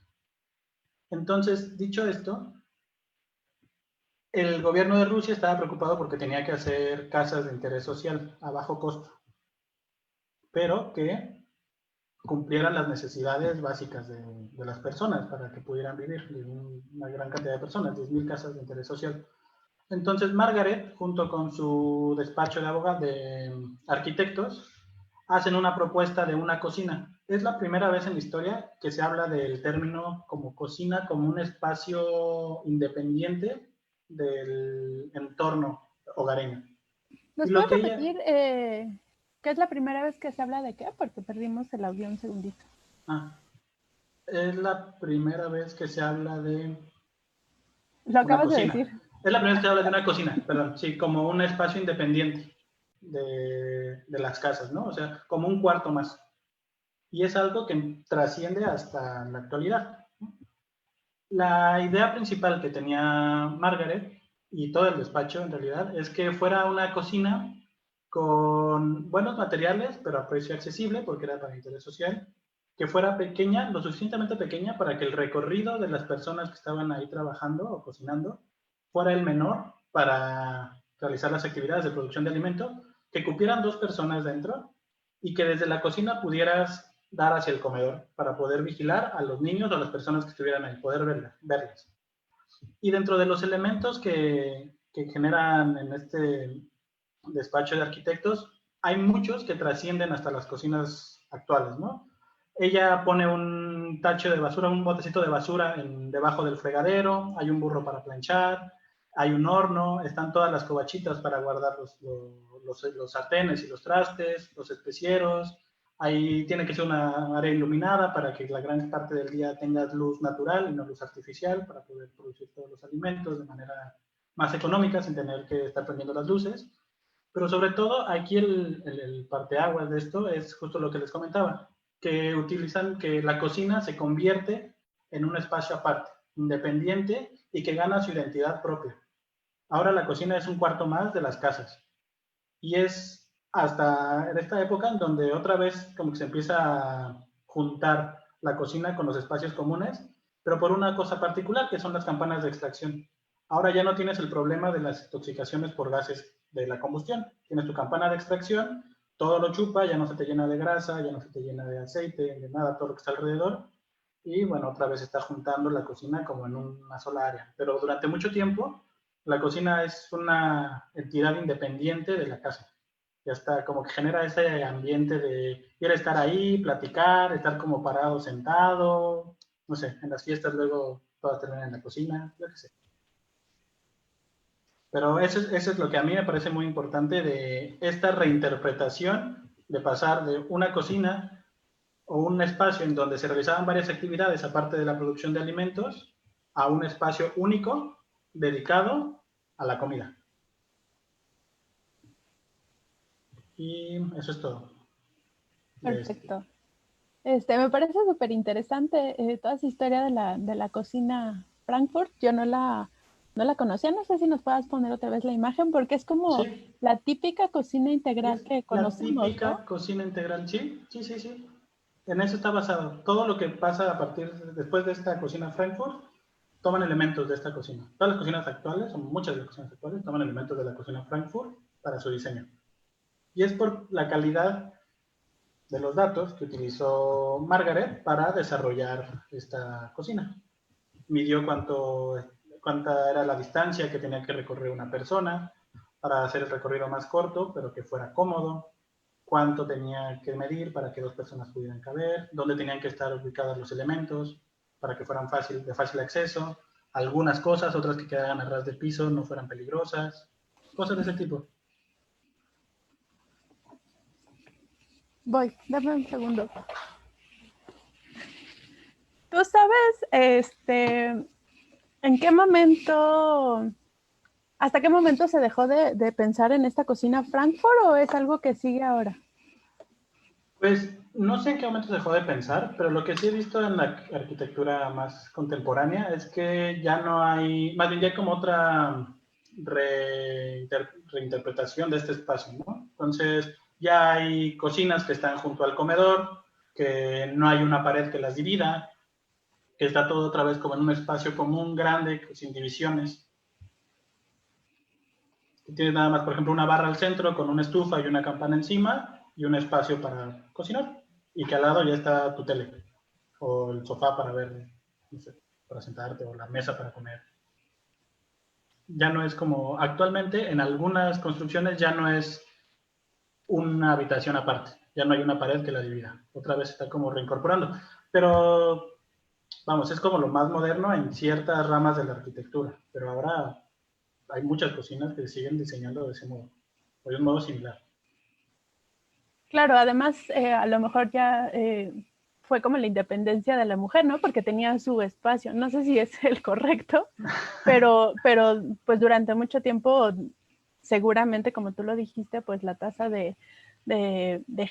Speaker 2: Entonces, dicho esto, el gobierno de Rusia estaba preocupado porque tenía que hacer casas de interés social a bajo costo, pero que cumplieran las necesidades básicas de las personas para que pudieran vivir, de una gran cantidad de personas, 10.000 casas de interés social. Entonces Margaret, junto con su despacho de abogados, de arquitectos, hacen una propuesta de una cocina. Es la primera vez en la historia que se habla del término como cocina, como un espacio independiente del entorno hogareño.
Speaker 1: ¿Nos
Speaker 2: Y lo
Speaker 1: puedes
Speaker 2: que ella...
Speaker 1: repetir qué es la primera vez que se habla de qué? Porque perdimos el audio un segundito.
Speaker 2: Es la primera vez que se habla de
Speaker 1: Lo
Speaker 2: una
Speaker 1: acabas de
Speaker 2: cocina.
Speaker 1: decir.
Speaker 2: Es la primera vez que se habla de una cocina, perdón, sí, como un espacio independiente de las casas, ¿no? O sea, como un cuarto más. Y es algo que trasciende hasta la actualidad. La idea principal que tenía Margaret y todo el despacho en realidad es que fuera una cocina con buenos materiales, pero a precio accesible porque era para interés social, que fuera pequeña, lo suficientemente pequeña para que el recorrido de las personas que estaban ahí trabajando o cocinando fuera el menor para realizar las actividades de producción de alimentos, que cupieran 2 personas dentro y que desde la cocina pudieras dar hacia el comedor para poder vigilar a los niños o a las personas que estuvieran ahí, poder verlas. Y dentro de los elementos que generan en este despacho de arquitectos, hay muchos que trascienden hasta las cocinas actuales, ¿no? Ella pone un tacho de basura, un botecito de basura debajo del fregadero, hay un burro para planchar, hay un horno, están todas las covachitas para guardar los sartenes y los trastes, los especieros, ahí tiene que ser una área iluminada para que la gran parte del día tengas luz natural y no luz artificial para poder producir todos los alimentos de manera más económica sin tener que estar prendiendo las luces. Pero sobre todo, aquí el parteaguas de esto es justo lo que les comentaba, que la cocina se convierte en un espacio aparte, independiente y que gana su identidad propia. Ahora la cocina es un cuarto más de las casas. Y es hasta en esta época en donde otra vez como que se empieza a juntar la cocina con los espacios comunes, pero por una cosa particular, que son las campanas de extracción. Ahora ya no tienes el problema de las intoxicaciones por gases de la combustión. Tienes tu campana de extracción, todo lo chupa, ya no se te llena de grasa, ya no se te llena de aceite, de nada, todo lo que está alrededor. Y bueno, otra vez está juntando la cocina como en una sola área. Pero durante mucho tiempo, la cocina es una entidad independiente de la casa. Ya está, como que genera ese ambiente de ir a estar ahí, platicar, estar como parado, sentado. No sé, en las fiestas luego todas terminan en la cocina, yo qué sé. Pero eso es lo que a mí me parece muy importante de esta reinterpretación de pasar de una cocina o un espacio en donde se realizaban varias actividades aparte de la producción de alimentos a un espacio único dedicado a la comida. Y eso es todo.
Speaker 1: Perfecto. Me parece súper interesante toda esa historia de la cocina Frankfurt. Yo no la conocía. No sé si nos puedas poner otra vez la imagen, porque es como
Speaker 2: Sí,
Speaker 1: la típica cocina integral
Speaker 2: es
Speaker 1: que
Speaker 2: la
Speaker 1: conocemos, ¿no?
Speaker 2: típica cocina integral. Sí, sí, sí, sí. En eso está basado. Todo lo que pasa después de esta cocina Frankfurt, toman elementos de esta cocina. Todas las cocinas actuales, o muchas de las cocinas actuales, toman elementos de la cocina Frankfurt para su diseño. Y es por la calidad de los datos que utilizó Margaret para desarrollar esta cocina. Midió cuánta era la distancia que tenía que recorrer una persona para hacer el recorrido más corto, pero que fuera cómodo, cuánto tenía que medir para que 2 personas pudieran caber, dónde tenían que estar ubicados los elementos para que fueran de fácil acceso, algunas cosas, otras que quedaran a ras de piso, no fueran peligrosas, cosas de ese tipo.
Speaker 1: Voy, dame un segundo. ¿Tú sabes, en qué momento, hasta qué momento se dejó de pensar en esta cocina Frankfurt o es algo que sigue ahora?
Speaker 2: Pues no sé en qué momento se dejó de pensar, pero lo que sí he visto en la arquitectura más contemporánea es que ya no hay, más bien ya hay como otra reinterpretación de este espacio, ¿no? Entonces ya hay cocinas que están junto al comedor, que no hay una pared que las divida, que está todo otra vez como en un espacio común, grande, sin divisiones. Tienes nada más, por ejemplo, una barra al centro con una estufa y una campana encima y un espacio para cocinar. y que al lado ya está tu tele o el sofá para ver, no sé, para sentarte o la mesa para comer. Ya no es como, actualmente en algunas construcciones ya no es una habitación aparte, ya no hay una pared que la divida, otra vez está como reincorporando, pero vamos, es como lo más moderno en ciertas ramas de la arquitectura, pero ahora hay muchas cocinas que siguen diseñando de ese modo, o de un modo similar.
Speaker 1: Claro, además a lo mejor ya fue como la independencia de la mujer, ¿no? Porque tenía su espacio. No sé si es el correcto, pero pues durante mucho tiempo, seguramente, como tú lo dijiste, pues la tasa de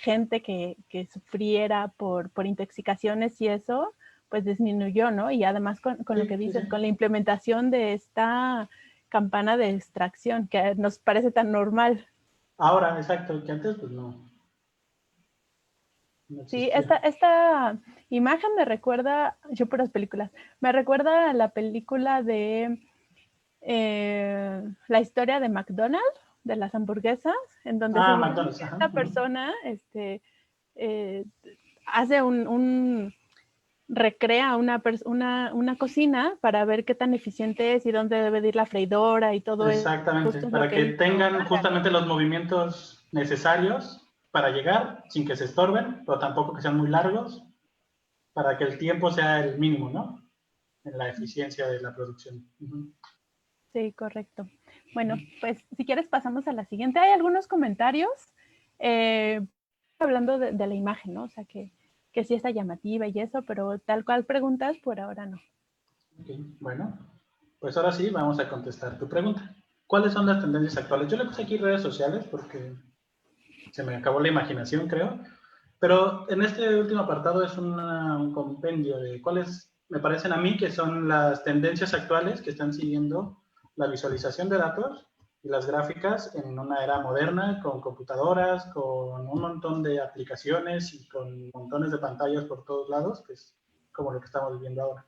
Speaker 1: gente que sufriera por intoxicaciones y eso, pues disminuyó, ¿no? Y además con lo que
Speaker 2: Sí,
Speaker 1: dices,
Speaker 2: sí.
Speaker 1: con la implementación de esta campana de extracción que nos parece tan normal.
Speaker 2: Ahora, exacto, que antes pues no
Speaker 1: Sí,
Speaker 2: existía.
Speaker 1: esta imagen me recuerda, yo por las películas, me recuerda a la película de la historia de McDonald's, de las hamburguesas, en donde
Speaker 2: Ah,
Speaker 1: seguramente
Speaker 2: McDonald's, ajá.
Speaker 1: esta persona eh, hace recrea una cocina para ver qué tan eficiente es y dónde debe de ir la freidora y todo eso.
Speaker 2: Exactamente,
Speaker 1: Justo es lo
Speaker 2: para
Speaker 1: que
Speaker 2: que
Speaker 1: hizo
Speaker 2: tengan
Speaker 1: Margaret.
Speaker 2: justamente los movimientos necesarios para llegar sin que se estorben, pero tampoco que sean muy largos, para que el tiempo sea el mínimo, ¿no? En la eficiencia de la producción.
Speaker 1: Sí, correcto. Bueno, pues si quieres pasamos a la siguiente. Hay algunos comentarios hablando de la imagen, ¿no? O sea, que sí está llamativa y eso, pero tal cual preguntas, por ahora no.
Speaker 2: Ok, bueno, pues ahora sí vamos a contestar tu pregunta. ¿Cuáles son las tendencias actuales? Yo le puse aquí redes sociales porque se me acabó la imaginación, creo. Pero en este último apartado es un compendio de cuáles me parecen a mí que son las tendencias actuales que están siguiendo la visualización de datos y las gráficas en una era moderna, con computadoras, con un montón de aplicaciones y con montones de pantallas por todos lados, que es como lo que estamos viviendo ahora.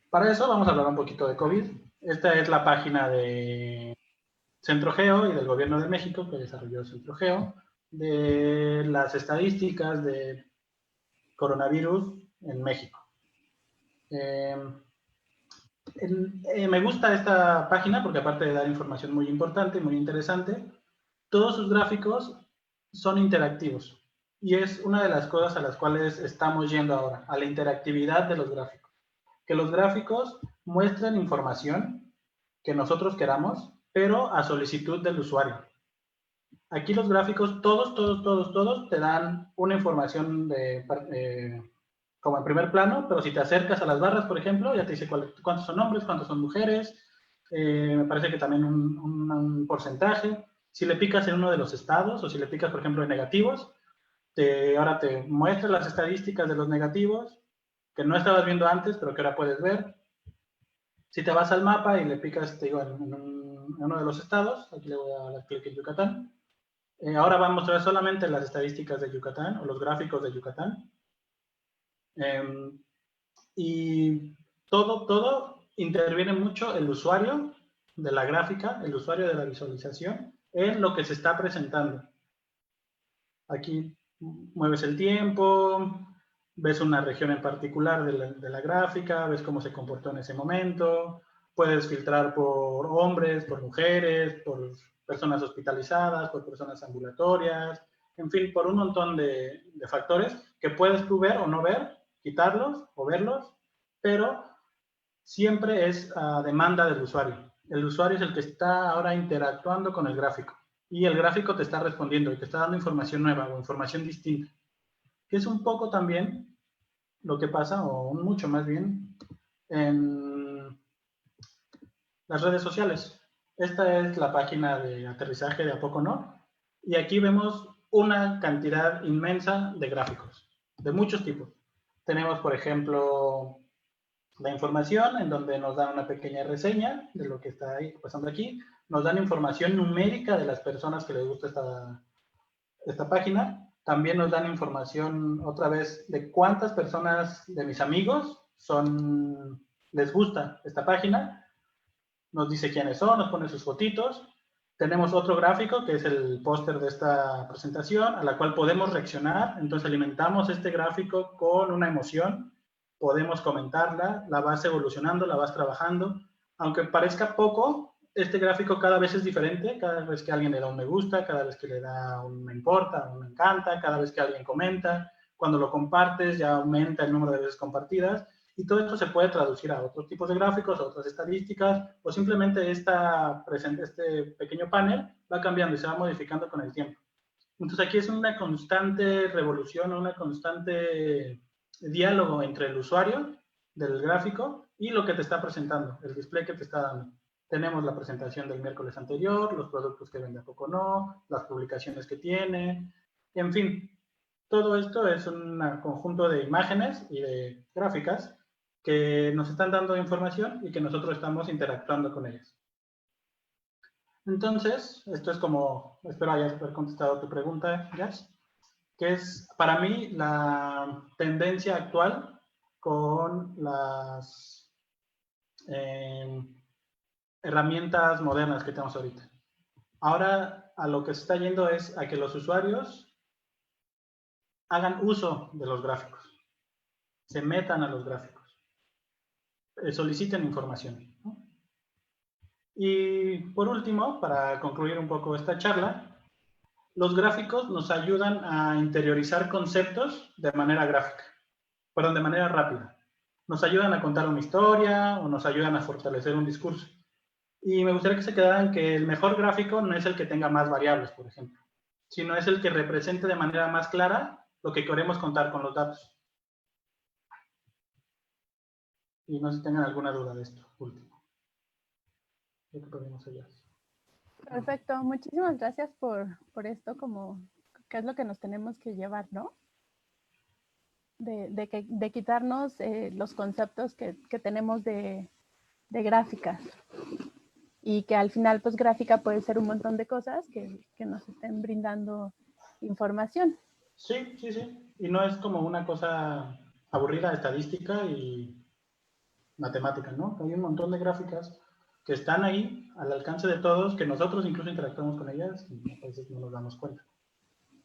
Speaker 2: Para eso vamos a hablar un poquito de COVID. Esta es la página de CentroGeo y del Gobierno de México que desarrolló CentroGeo de las estadísticas de coronavirus en México. Eh, me gusta esta página porque aparte de dar información muy importante, muy interesante, todos sus gráficos son interactivos y es una de las cosas a las cuales estamos yendo ahora, a la interactividad de los gráficos. Que los gráficos muestren información que nosotros queramos, pero a solicitud del usuario. Aquí los gráficos, todos te dan una información como en primer plano, pero si te acercas a las barras, por ejemplo, ya te dice cuántos son hombres, cuántos son mujeres, me parece que también un porcentaje. Si le picas en uno de los estados o si le picas, por ejemplo, en negativos, ahora te muestra las estadísticas de los negativos que no estabas viendo antes, pero que ahora puedes ver. Si te vas al mapa y le picas, te digo, en uno de los estados, aquí le voy a dar clic en Yucatán, ahora va a mostrar solamente las estadísticas de Yucatán o los gráficos de Yucatán. Y todo interviene mucho el usuario de la gráfica, el usuario de la visualización, en lo que se está presentando. Aquí mueves el tiempo, ves una región en particular de la gráfica, ves cómo se comportó en ese momento, puedes filtrar por hombres, por mujeres, por personas hospitalizadas, por personas ambulatorias, en fin, por un montón de factores que puedes tú ver o no ver, quitarlos o verlos, pero siempre es a demanda del usuario. El usuario es el que está ahora interactuando con el gráfico y el gráfico te está respondiendo y te está dando información nueva o información distinta, que es un poco también lo que pasa, o mucho más bien, en las redes sociales. Esta es la página de aterrizaje de A Poco No, y aquí vemos una cantidad inmensa de gráficos, de muchos tipos. Tenemos, por ejemplo, la información en donde nos dan una pequeña reseña de lo que está ahí pasando aquí, nos dan información numérica de las personas que les gusta esta página, también nos dan información otra vez de cuántas personas de mis amigos les gusta esta página, nos dice quiénes son, nos pone sus fotitos Tenemos otro gráfico que es el póster de esta presentación, a la cual podemos reaccionar. Entonces alimentamos este gráfico con una emoción, podemos comentarla, la vas evolucionando, la vas trabajando. Aunque parezca poco, este gráfico cada vez es diferente, cada vez que alguien le da un me gusta, cada vez que le da un me importa, un me encanta, cada vez que alguien comenta. Cuando lo compartes ya aumenta el número de veces compartidas. Y todo esto se puede traducir a otros tipos de gráficos, a otras estadísticas, o simplemente este pequeño panel va cambiando y se va modificando con el tiempo. Entonces aquí es una constante revolución, una constante diálogo entre el usuario del gráfico y lo que te está presentando, el display que te está dando. Tenemos la presentación del miércoles anterior, los productos que vende a poco no, las publicaciones que tiene, en fin. Todo esto es un conjunto de imágenes y de gráficas que nos están dando información y que nosotros estamos interactuando con ellas. Entonces, esto es como, espero hayas haber contestado tu pregunta, Jazz, que es para mí la tendencia actual con las herramientas modernas que tenemos ahorita. Ahora a lo que se está yendo es a que los usuarios hagan uso de los gráficos, se metan a los gráficos. Soliciten información, ¿no? Y por último, para concluir un poco esta charla, los gráficos nos ayudan a interiorizar conceptos de manera gráfica, perdón, de manera rápida. Nos ayudan a contar una historia o nos ayudan a fortalecer un discurso. Y me gustaría que se quedaran que el mejor gráfico no es el que tenga más variables, por ejemplo, sino es el que represente de manera más clara lo que queremos contar con los datos. Y no sé si tengan alguna duda de esto último. ¿Qué podemos hallar?
Speaker 1: Perfecto, muchísimas gracias por esto, como qué es lo que nos tenemos que llevar, ¿no? De quitarnos los conceptos que tenemos de gráficas y que al final pues gráfica puede ser un montón de cosas que nos estén brindando información.
Speaker 2: Sí, sí, sí. Y no es como una cosa aburrida, estadística y matemática, ¿no? Hay un montón de gráficas que están ahí al alcance de todos, que nosotros incluso interactuamos con ellas y a veces no nos damos cuenta.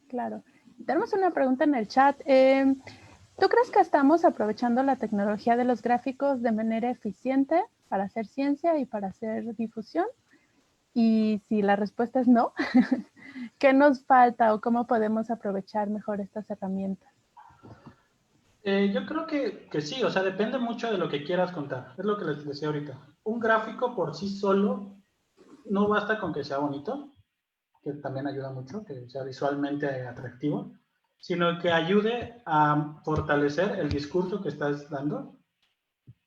Speaker 1: Claro. Tenemos una pregunta en el chat. ¿Tú crees que estamos aprovechando la tecnología de los gráficos de manera eficiente para hacer ciencia y para hacer difusión? Y si la respuesta es no, ¿qué nos falta o cómo podemos aprovechar mejor estas herramientas?
Speaker 2: Yo creo que sí, o sea, depende mucho de lo que quieras contar. Es lo que les decía ahorita. Un gráfico por sí solo no basta con que sea bonito, que también ayuda mucho, que sea visualmente atractivo, sino que ayude a fortalecer el discurso que estás dando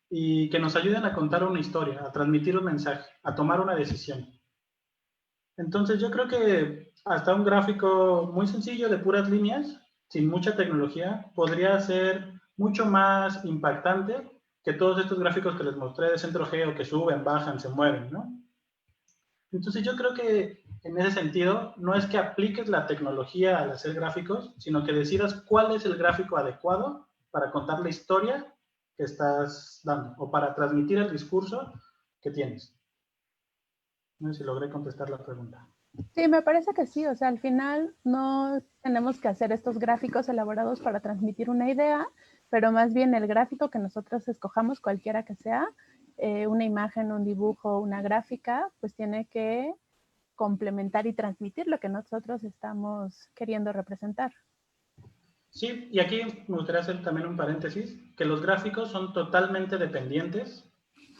Speaker 2: y que nos ayuden a contar una historia, a transmitir un mensaje, a tomar una decisión. Entonces yo creo que hasta un gráfico muy sencillo de puras líneas, sin mucha tecnología, podría ser mucho más impactante que todos estos gráficos que les mostré de centro geo que suben, bajan, se mueven, ¿no? Entonces yo creo que en ese sentido no es que apliques la tecnología al hacer gráficos, sino que decidas cuál es el gráfico adecuado para contar la historia que estás dando o para transmitir el discurso que tienes. No sé si logré contestar la pregunta.
Speaker 1: Sí, me parece que sí. O sea, al final no tenemos que hacer estos gráficos elaborados para transmitir una idea, pero más bien el gráfico que nosotros escojamos, cualquiera que sea, una imagen, un dibujo, una gráfica, pues tiene que complementar y transmitir lo que nosotros estamos queriendo representar.
Speaker 2: Sí, y aquí me gustaría hacer también un paréntesis, que los gráficos son totalmente dependientes,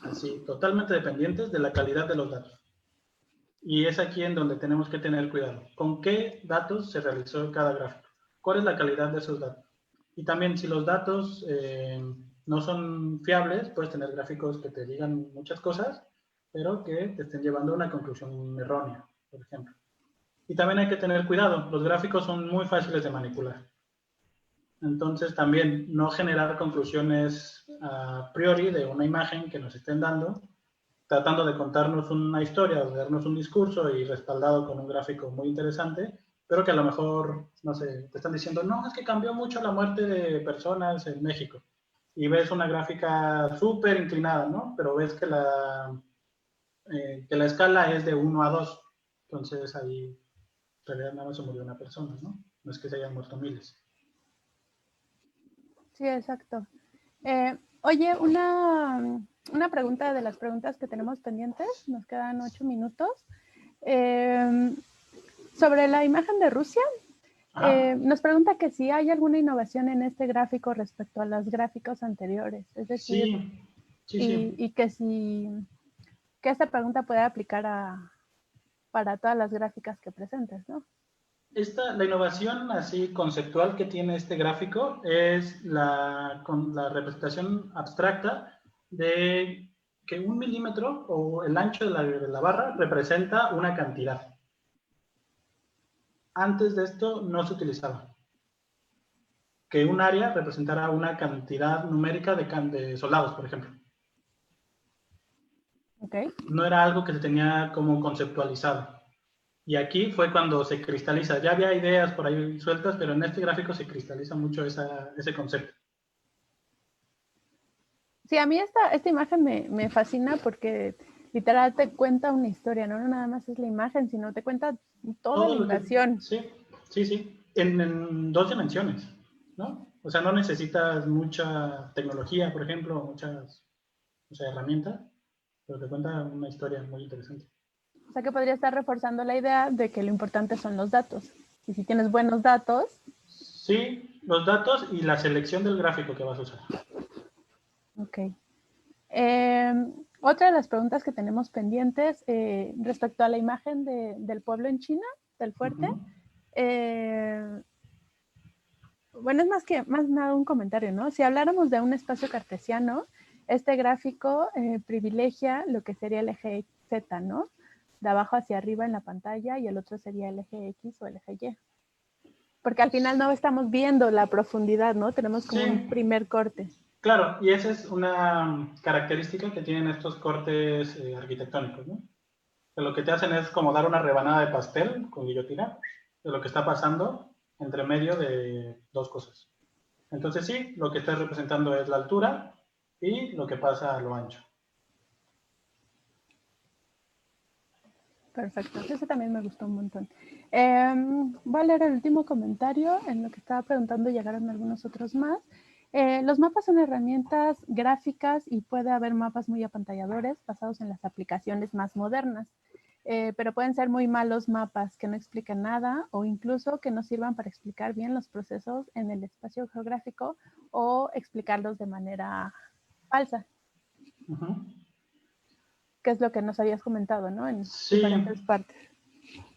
Speaker 2: así, totalmente dependientes de la calidad de los datos. Y es aquí en donde tenemos que tener cuidado. ¿Con qué datos se realizó cada gráfico? ¿Cuál es la calidad de esos datos? Y también si los datos no son fiables, puedes tener gráficos que te digan muchas cosas, pero que te estén llevando a una conclusión errónea, por ejemplo. Y también hay que tener cuidado. Los gráficos son muy fáciles de manipular. Entonces también no generar conclusiones a priori de una imagen que nos estén dando, tratando de contarnos una historia o de darnos un discurso y respaldado con un gráfico muy interesante, pero que a lo mejor, no sé, te están diciendo, no, es que cambió mucho la muerte de personas en México. Y ves una gráfica súper inclinada, ¿no? Pero ves que la escala es de 1 a 2. Entonces ahí en realidad nada más se murió una persona, ¿no? No es que se hayan muerto miles.
Speaker 1: Sí, exacto. Oye, una pregunta de las preguntas que tenemos pendientes, nos quedan 8 minutos. Sobre la imagen de Rusia, nos pregunta que si hay alguna innovación en este gráfico respecto a los gráficos anteriores. Es decir,
Speaker 2: sí.
Speaker 1: Y que esta pregunta puede aplicar para todas las gráficas que presentes, ¿no?
Speaker 2: La innovación así conceptual que tiene este gráfico es con la representación abstracta de que 1 milímetro o el ancho de la barra representa una cantidad. Antes de esto no se utilizaba. Que un área representara una cantidad numérica de soldados, por ejemplo.
Speaker 1: Okay.
Speaker 2: No era algo que se tenía como conceptualizado. Y aquí fue cuando se cristaliza. Ya había ideas por ahí sueltas, pero en este gráfico se cristaliza mucho ese concepto.
Speaker 1: Sí, a mí esta imagen me fascina porque literal te cuenta una historia, ¿no? No nada más es la imagen, sino te cuenta toda la invasión.
Speaker 2: Sí. En 2 dimensiones, ¿no? O sea, no necesitas mucha tecnología, por ejemplo, muchas herramientas, pero te cuenta una historia muy interesante.
Speaker 1: O sea que podría estar reforzando la idea de que lo importante son los datos. Y si tienes buenos datos.
Speaker 2: Sí, los datos y la selección del gráfico que vas a usar.
Speaker 1: Ok. Otra de las preguntas que tenemos pendientes respecto a la imagen del pueblo en China, del fuerte. Bueno, es más nada un comentario, ¿no? Si habláramos de un espacio cartesiano, este gráfico privilegia lo que sería el eje Z, ¿no? De abajo hacia arriba en la pantalla y el otro sería el eje X o el eje Y. Porque al final no estamos viendo la profundidad, ¿no? Tenemos como un primer corte.
Speaker 2: Claro, y esa es una característica que tienen estos cortes arquitectónicos, ¿no? Que lo que te hacen es como dar una rebanada de pastel con guillotina de lo que está pasando entre medio de 2 cosas. Entonces sí, lo que está representando es la altura y lo que pasa a lo ancho.
Speaker 1: Perfecto, ese también me gustó un montón. Voy a leer el último comentario. En lo que estaba preguntando llegaron algunos otros más. Los mapas son herramientas gráficas y puede haber mapas muy apantalladores basados en las aplicaciones más modernas, pero pueden ser muy malos mapas que no explican nada o incluso que no sirvan para explicar bien los procesos en el espacio geográfico o explicarlos de manera falsa. Que es lo que nos habías comentado, ¿no? En diferentes partes.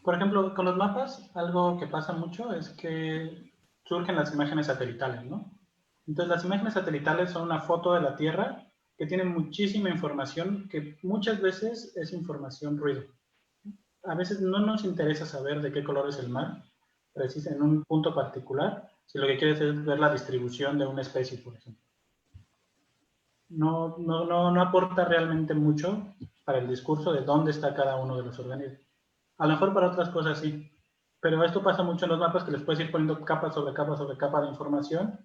Speaker 2: Por ejemplo, con los mapas, algo que pasa mucho es que surgen las imágenes satelitales, ¿no? Entonces, las imágenes satelitales son una foto de la Tierra que tiene muchísima información que muchas veces es información ruido. A veces no nos interesa saber de qué color es el mar, preciso en un punto particular, si lo que quieres es ver la distribución de una especie, por ejemplo. No aporta realmente mucho para el discurso de dónde está cada uno de los organismos. A lo mejor para otras cosas sí, pero esto pasa mucho en los mapas que les puedes ir poniendo capa sobre capa sobre capa de información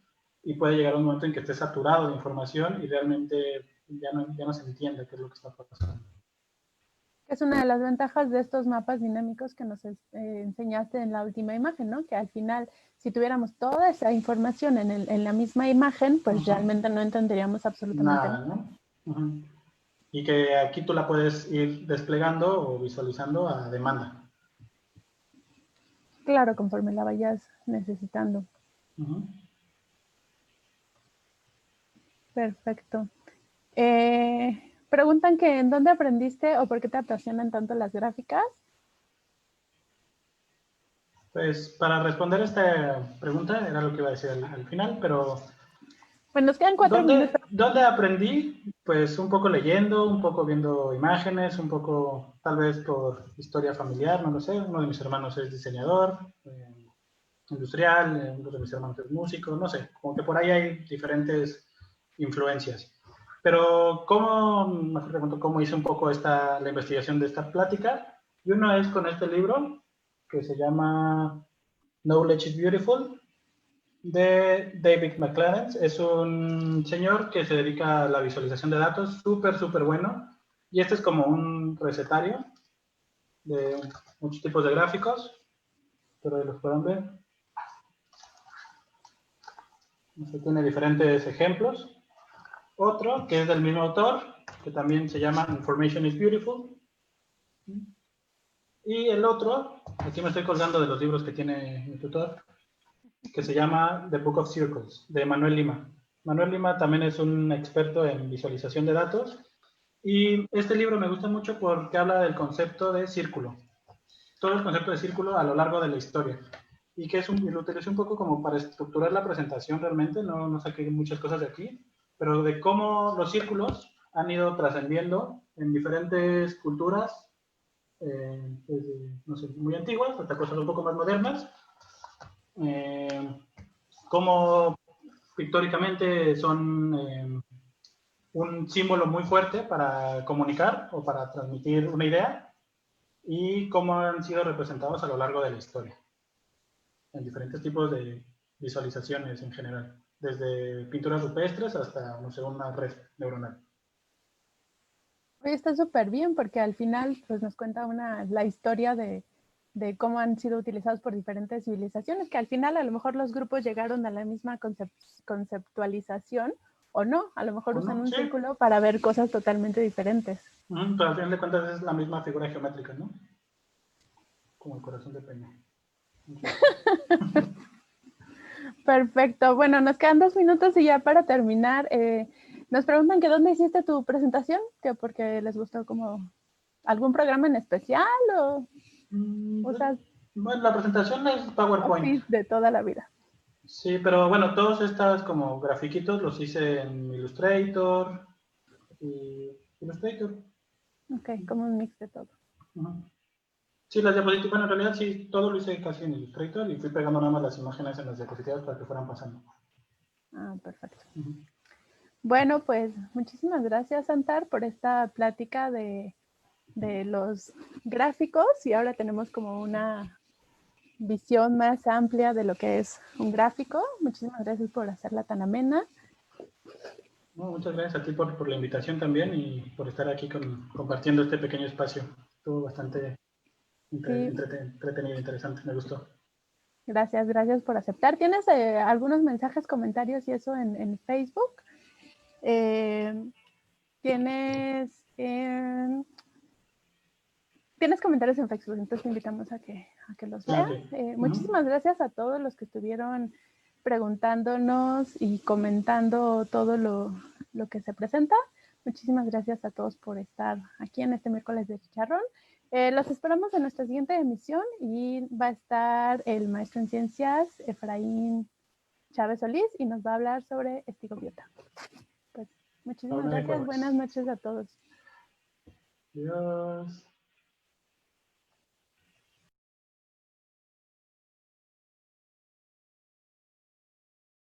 Speaker 2: y puede llegar un momento en que esté saturado de información y realmente ya no se entiende qué es lo que está pasando.
Speaker 1: Es una de las ventajas de estos mapas dinámicos que nos enseñaste en la última imagen, ¿no? Que al final, si tuviéramos toda esa información en la misma imagen, pues realmente no entenderíamos absolutamente
Speaker 2: nada, ¿no? Y que aquí tú la puedes ir desplegando o visualizando a demanda.
Speaker 1: Claro, conforme la vayas necesitando. Perfecto. Preguntan que en dónde aprendiste o por qué te apasionan tanto las gráficas.
Speaker 2: Pues para responder esta pregunta era lo que iba a decir al final, pero
Speaker 1: Pues nos quedan 4 minutos.
Speaker 2: ¿Dónde aprendí? Pues un poco leyendo, un poco viendo imágenes, un poco tal vez por historia familiar, no lo sé. Uno de mis hermanos es diseñador industrial, uno de mis hermanos es músico, no sé, como que por ahí hay diferentes influencias. Pero mejor pregunto, ¿cómo hice un poco la investigación de esta plática? Y uno es con este libro que se llama Knowledge is Beautiful, de David McClaren. Es un señor que se dedica a la visualización de datos, súper bueno. Y este es como un recetario de muchos tipos de gráficos, pero ahí los pueden ver. Este tiene diferentes ejemplos. Otro que es del mismo autor, que también se llama Information is Beautiful. Y el otro, aquí me estoy colgando de los libros que tiene mi tutor, que se llama The Book of Circles, de Manuel Lima. Manuel Lima también es un experto en visualización de datos. Y este libro me gusta mucho porque habla del concepto de círculo. Todo el concepto de círculo a lo largo de la historia. Y que lo utilicé un poco como para estructurar la presentación realmente, no saqué muchas cosas de aquí, pero de cómo los círculos han ido trascendiendo en diferentes culturas, desde, no sé, muy antiguas hasta cosas un poco más modernas, cómo pictóricamente son un símbolo muy fuerte para comunicar o para transmitir una idea, y cómo han sido representados a lo largo de la historia, en diferentes tipos de visualizaciones en general, desde pinturas rupestres hasta, no sé, una red neuronal.
Speaker 1: Oye, está súper bien porque al final pues, nos cuenta la historia de cómo han sido utilizados por diferentes civilizaciones, que al final a lo mejor los grupos llegaron a la misma conceptualización o no, a lo mejor usan un
Speaker 2: Sí.
Speaker 1: círculo para ver cosas totalmente diferentes.
Speaker 2: Pero al final de cuentas es la misma figura geométrica, ¿no? Como el corazón de Peña.
Speaker 1: Perfecto. Bueno, nos quedan 2 minutos y ya para terminar, nos preguntan que dónde hiciste tu presentación, que porque les gustó como algún programa en especial o usas
Speaker 2: Bueno, la presentación es PowerPoint.
Speaker 1: Office de toda la vida.
Speaker 2: Sí, pero bueno, todos estos como grafiquitos los hice en Illustrator y Illustrator.
Speaker 1: Ok, como un mix de todo.
Speaker 2: Sí, las diapositivas, bueno, en realidad sí, todo lo hice casi en Illustrator y fui pegando nada más las imágenes en las diapositivas para que fueran pasando.
Speaker 1: Ah, perfecto. Bueno, pues muchísimas gracias, Antar, por esta plática de los gráficos, y ahora tenemos como una visión más amplia de lo que es un gráfico. Muchísimas gracias por hacerla tan amena.
Speaker 2: No, muchas gracias a ti por la invitación también y por estar aquí compartiendo este pequeño espacio. Estuvo bastante entretenido, interesante, me gustó.
Speaker 1: Gracias por aceptar. ¿Tienes algunos mensajes, comentarios y eso en Facebook? Tienes comentarios en Facebook, entonces te invitamos a que los veas.
Speaker 2: Okay.
Speaker 1: Muchísimas gracias a todos los que estuvieron preguntándonos y comentando todo lo que se presenta. Muchísimas gracias a todos por estar aquí en este miércoles de Chicharrón. Los esperamos en nuestra siguiente emisión y va a estar el maestro en ciencias, Efraín Chávez Solís, y nos va a hablar sobre estigobiota. Pues muchísimas gracias. Buenas noches a todos.
Speaker 2: Adiós.